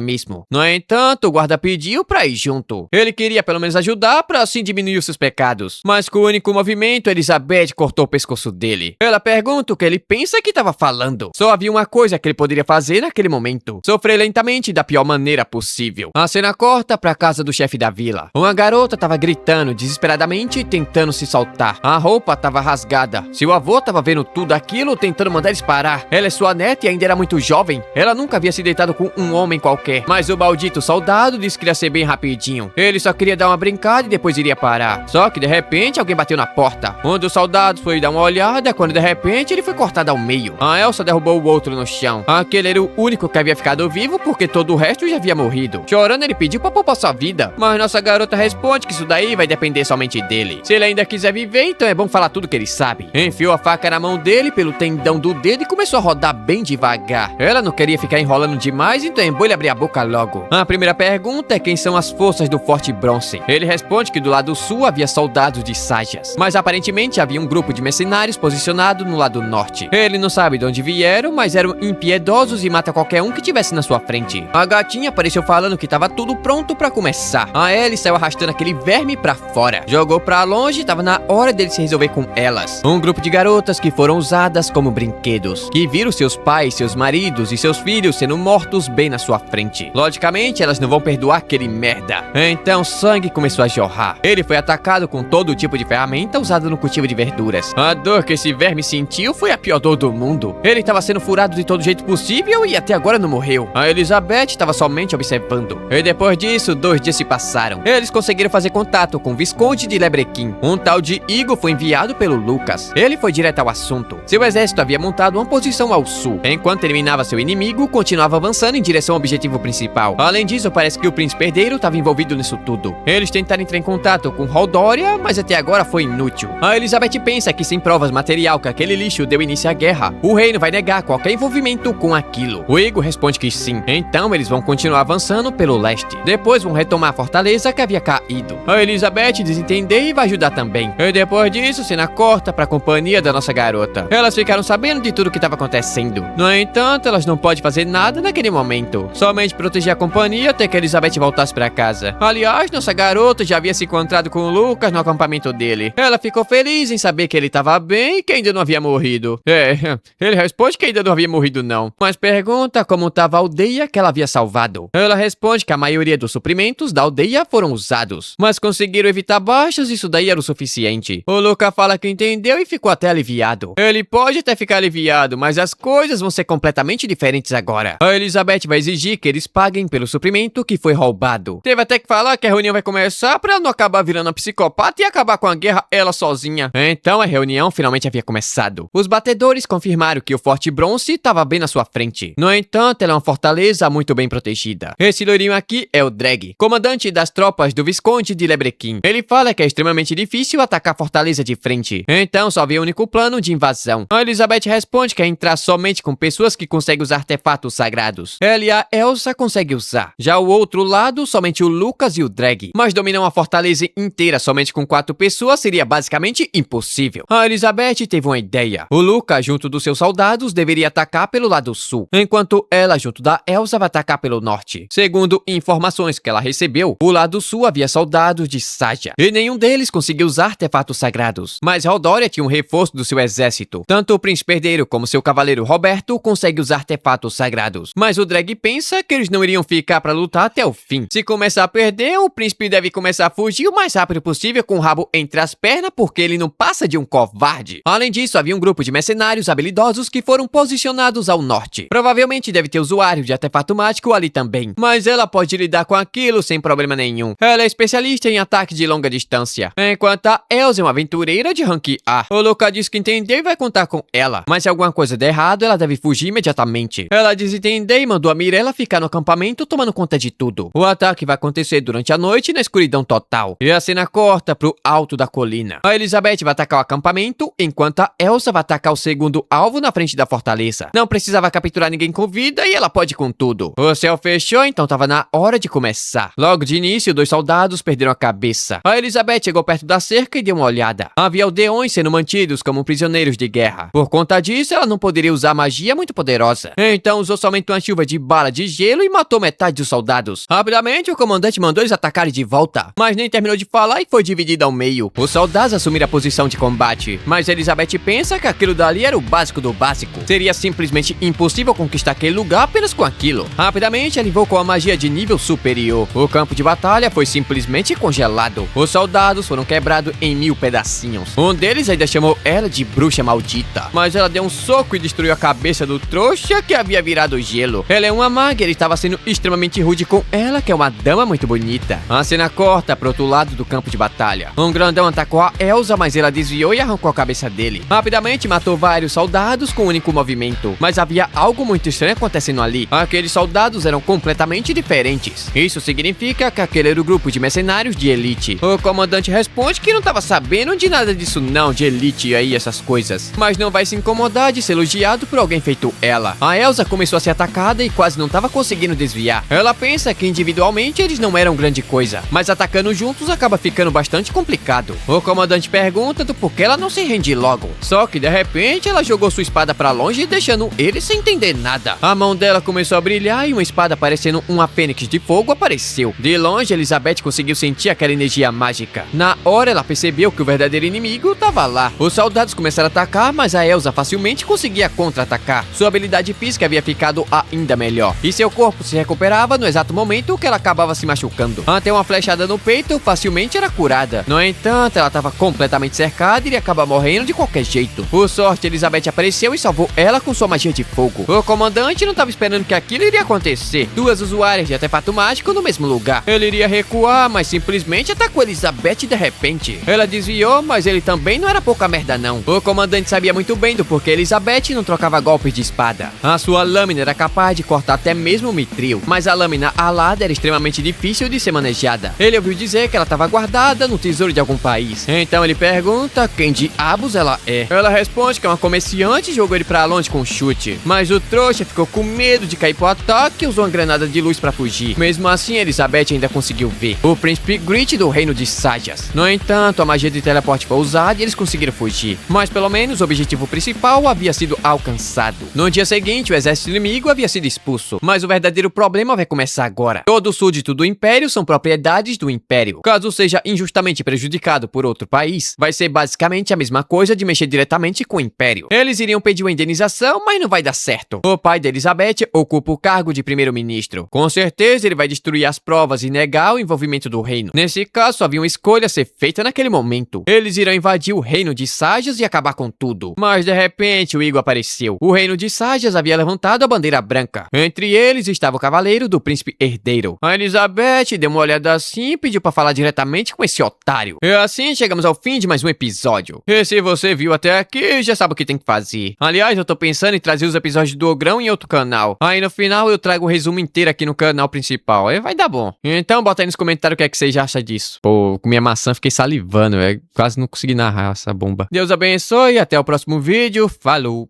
Speaker 1: mesmo. No entanto, o guarda pediu pra ir junto. Ele queria pelo menos ajudar pra assim diminuir os seus pecados. Mas com o único movimento, Elizabeth cortou o pescoço dele. Ela pergunta o que ele pensa que estava falando. Só havia uma coisa que ele poderia fazer naquele momento: sofrer lentamente da pior maneira possível. A cena corta pra casa do chefe da vila. Uma garota estava gritando desesperadamente, tentando se soltar. A roupa estava rasgada. Seu avô estava vendo tudo aquilo, tentando mandar eles parar. Ela é sua neta e ainda era muito jovem. Ela nunca havia se deitado com um homem qualquer. Mas o maldito soldado disse que ia ser bem rapidinho. Ele só queria dar uma brincada e depois iria parar. Só que de repente alguém bateu na porta. Um dos soldados foi dar uma olhada quando de repente ele foi cortado ao meio. A Elsa derrubou o outro no chão. Aquele era o único que havia ficado vivo porque todo o resto já havia morrido. Chorando, ele pediu pra poupar sua vida. Mas nossa garota responde que isso daí vai depender somente dele. Se ele ainda quiser viver, então é bom falar tudo que ele sabe. Enfiou a faca na mão dele pelo tendão do dedo e começou a rodar bem devagar. Ela não queria ficar enrolando demais, então é bom ele abrir a boca logo. A primeira pergunta é quem são as forças do Forte Bronze. Ele responde que do lado sul havia soldados de Sajas, mas aparentemente havia um grupo de mercenários posicionado no lado norte. Ele não sabe de onde vieram, mas eram impiedosos e mata qualquer um que tivesse na sua frente. A gatinha apareceu falando que estava tudo pronto pra começar. A Ellie saiu arrastando aquele verme pra fora. Jogou pra longe e tava na hora dele se resolver com elas. Um grupo de garotas que foram usadas como brinquedos, que viram seus pais, seus maridos e seus filhos sendo mortos bem na sua frente. Logicamente, elas não vão perdoar aquele merda. Então, sangue começou a jorrar. Ele foi atacado com todo tipo de ferramenta usada no cultivo de verduras. A dor que esse verme sentiu foi a pior dor do mundo. Ele estava sendo furado de todo jeito possível e até agora não morreu. A Elizabeth estava somente observando. E depois disso, 2 dias se passaram. Eles conseguiram fazer contato com o Visconde de Lebrequim. Um tal de Igor foi enviado pelo Lucas. Ele foi direto ao assunto. Seu exército havia montado uma posição ao sul. Enquanto eliminava seu inimigo, continuava avançando em direção ao objetivo principal. Além disso, parece que o príncipe herdeiro estava envolvido nisso tudo. Eles tentaram entrar em contato com Haldoria, mas até agora foi inútil. A Elizabeth pensa que sem provas material que aquele lixo deu início à guerra, o reino vai negar qualquer envolvimento com aquilo. O Igor responde que sim. Então eles vão continuar avançando pelo leste. Depois vão retomar a fortaleza que havia caído. A Elizabeth desentender e vai ajudar também. E depois disso, cena corta pra companhia da nossa garota. Elas ficaram sabendo de tudo o que estava acontecendo. No entanto, elas não podem fazer nada naquele momento. Somente proteger a companhia até que a Elizabeth voltasse pra casa. Aliás, nossa garota já havia se encontrado com o Lucas no acampamento dele. Ela ficou feliz em saber que ele estava bem e que ainda não havia morrido. Ele responde que ainda não havia morrido não, mas pergunta como estava a aldeia que ela havia salvado. Ela responde que a maioria dos suprimentos da aldeia foram usados, mas conseguiram conseguiram evitar baixas, isso daí era o suficiente. O Luca fala que entendeu e ficou até aliviado. Ele pode até ficar aliviado, mas as coisas vão ser completamente diferentes agora. A Elizabeth vai exigir que eles paguem pelo suprimento que foi roubado. Teve até que falar que a reunião vai começar pra ela não acabar virando uma psicopata e acabar com a guerra ela sozinha. Então a reunião finalmente havia começado. Os batedores confirmaram que o Forte Bronze estava bem na sua frente. No entanto, ela é uma fortaleza muito bem protegida. Esse loirinho aqui é o Dreg, comandante das tropas do Visconde de Lebrequim. Ele fala que é extremamente difícil atacar a fortaleza de frente. Então só vê o único plano de invasão. A Elizabeth responde que é entrar somente com pessoas que conseguem usar artefatos sagrados. Ela e a Elsa conseguem usar. Já o outro lado, somente o Lucas e o Dreg. Mas dominar uma fortaleza inteira somente com 4 pessoas seria basicamente impossível. A Elizabeth teve uma ideia. O Lucas, junto dos seus soldados, deveria atacar pelo lado sul, enquanto ela, junto da Elsa, vai atacar pelo norte. Segundo informações que ela recebeu, o lado sul havia soldados de Saja, e nenhum deles conseguiu usar artefatos sagrados. Mas Haldoria tinha um reforço do seu exército. Tanto o príncipe herdeiro como seu cavaleiro Roberto conseguem usar artefatos sagrados. Mas o Dreg pensa que eles não iriam ficar pra lutar até o fim. Se começar a perder, o príncipe deve começar a fugir o mais rápido possível com o rabo entre as pernas, porque ele não passa de um covarde. Além disso, havia um grupo de mercenários habilidosos que foram posicionados ao norte. Provavelmente deve ter usuário de artefato mágico ali também, mas ela pode lidar com aquilo sem problema nenhum. Ela é especialista em ataque de longa distância, enquanto a Elsa é uma aventureira de rank A. O Luca diz que entendeu e vai contar com ela, mas se alguma coisa der errado, ela deve fugir imediatamente. Ela diz entender e mandou a Mirella ficar no acampamento tomando conta de tudo. O ataque vai acontecer durante a noite na escuridão total, e a cena corta pro alto da colina. A Elizabeth vai atacar o acampamento, enquanto a Elsa vai atacar o segundo alvo na frente da fortaleza. Não precisava capturar ninguém com vida e ela pode com tudo. O céu fechou, então tava na hora de começar. Logo de início, 2 soldados perderam a cabeça. A Elizabeth chegou perto da cerca e deu uma olhada. Havia aldeões sendo mantidos como prisioneiros de guerra. Por conta disso, ela não poderia usar magia muito poderosa. Então usou somente uma chuva de bala de gelo e matou metade dos soldados. Rapidamente, o comandante mandou eles atacarem de volta, mas nem terminou de falar e foi dividido ao meio. Os soldados assumiram a posição de combate, mas Elizabeth pensa que aquilo dali era o básico do básico. Seria simplesmente impossível conquistar aquele lugar apenas com aquilo. Rapidamente, ela invocou a magia de nível superior. O campo de batalha foi simplesmente congelado. Os soldados foram quebrados em 1000 pedacinhos. Um deles ainda chamou ela de bruxa maldita, mas ela deu um soco e destruiu a cabeça do trouxa que havia virado gelo. Ela é uma maga e ele estava sendo extremamente rude com ela, que é uma dama muito bonita. A cena corta pro outro lado do campo de batalha. Um grandão atacou a Elsa, mas ela desviou e arrancou a cabeça dele. Rapidamente matou vários soldados com um único movimento, mas havia algo muito estranho acontecendo ali. Aqueles soldados eram completamente diferentes. Isso significa que aquele era o grupo de mercenários de elite. O comandante responde que não estava sabendo de nada disso não, de elite aí, essas coisas. Mas não vai se incomodar de ser elogiado por alguém feito ela. A Elsa começou a ser atacada e quase não estava conseguindo desviar. Ela pensa que individualmente eles não eram grande coisa, mas atacando juntos acaba ficando bastante complicado. O comandante pergunta do porquê ela não se rende logo. Só que de repente ela jogou sua espada pra longe, deixando ele sem entender nada. A mão dela começou a brilhar e uma espada parecendo uma fênix de fogo apareceu. De longe, Elizabeth conseguiu sentir aquela energia mágica. Na hora, ela percebeu que o verdadeiro inimigo estava lá. Os soldados começaram a atacar, mas a Elsa facilmente conseguia contra-atacar. Sua habilidade física havia ficado ainda melhor, e seu corpo se recuperava no exato momento que ela acabava se machucando. Até uma flechada no peito facilmente era curada. No entanto, ela estava completamente cercada e iria acabar morrendo de qualquer jeito. Por sorte, Elizabeth apareceu e salvou ela com sua magia de fogo. O comandante não estava esperando que aquilo iria acontecer. 2 usuárias de artefato mágico no mesmo lugar. Ele iria recuar, mas simplesmente atacou Elizabeth de repente. Ela desviou, mas ele também não era pouca merda não. O comandante sabia muito bem do porquê Elizabeth não trocava golpes de espada. A sua lâmina era capaz de cortar até mesmo o mitril, mas a lâmina alada era extremamente difícil de ser manejada. Ele ouviu dizer que ela estava guardada no tesouro de algum país. Então ele pergunta quem diabos ela é. Ela responde que é uma comerciante e jogou ele pra longe com um chute. Mas o trouxa ficou com medo de cair pro ataque e usou uma granada de luz pra fugir. Mesmo assim, Elizabeth ainda conseguiu ver o príncipe Grit do reino de Sajas. No entanto, a magia de teleporte foi usada e eles conseguiram fugir. Mas pelo menos o objetivo principal havia sido alcançado. No dia seguinte, o exército inimigo havia sido expulso. Mas o verdadeiro problema vai começar agora. Todo o súdito do Império são propriedades do Império. Caso seja injustamente prejudicado por outro país, vai ser basicamente a mesma coisa de mexer diretamente com o Império. Eles iriam pedir uma indenização, mas não vai dar certo. O pai de Elizabeth ocupa o cargo de primeiro-ministro. Com certeza ele vai destruir as provas e negar o envolvimento do reino. Nesse caso, só havia uma escolha a ser feita naquele momento. Eles iriam invadir o reino de Sagias e acabar com tudo. Mas de repente o Igor apareceu. O reino de Sagias havia levantado a bandeira branca. Entre eles estava o cavaleiro do príncipe herdeiro. A Elizabeth deu uma olhada assim e pediu pra falar diretamente com esse otário. E assim chegamos ao fim de mais um episódio. E se você viu até aqui, já sabe o que tem que fazer. Aliás, eu tô pensando em trazer os episódios do Ogrão em outro canal. Aí no final eu trago o resumo inteiro aqui no canal principal. Aí vai dar bom. Então bota aí nos comentários o que é que você já acha disso. Pô, com minha maçã fiquei salivando, quase não consegui narrar essa bomba. Deus abençoe e até o próximo vídeo. Falou!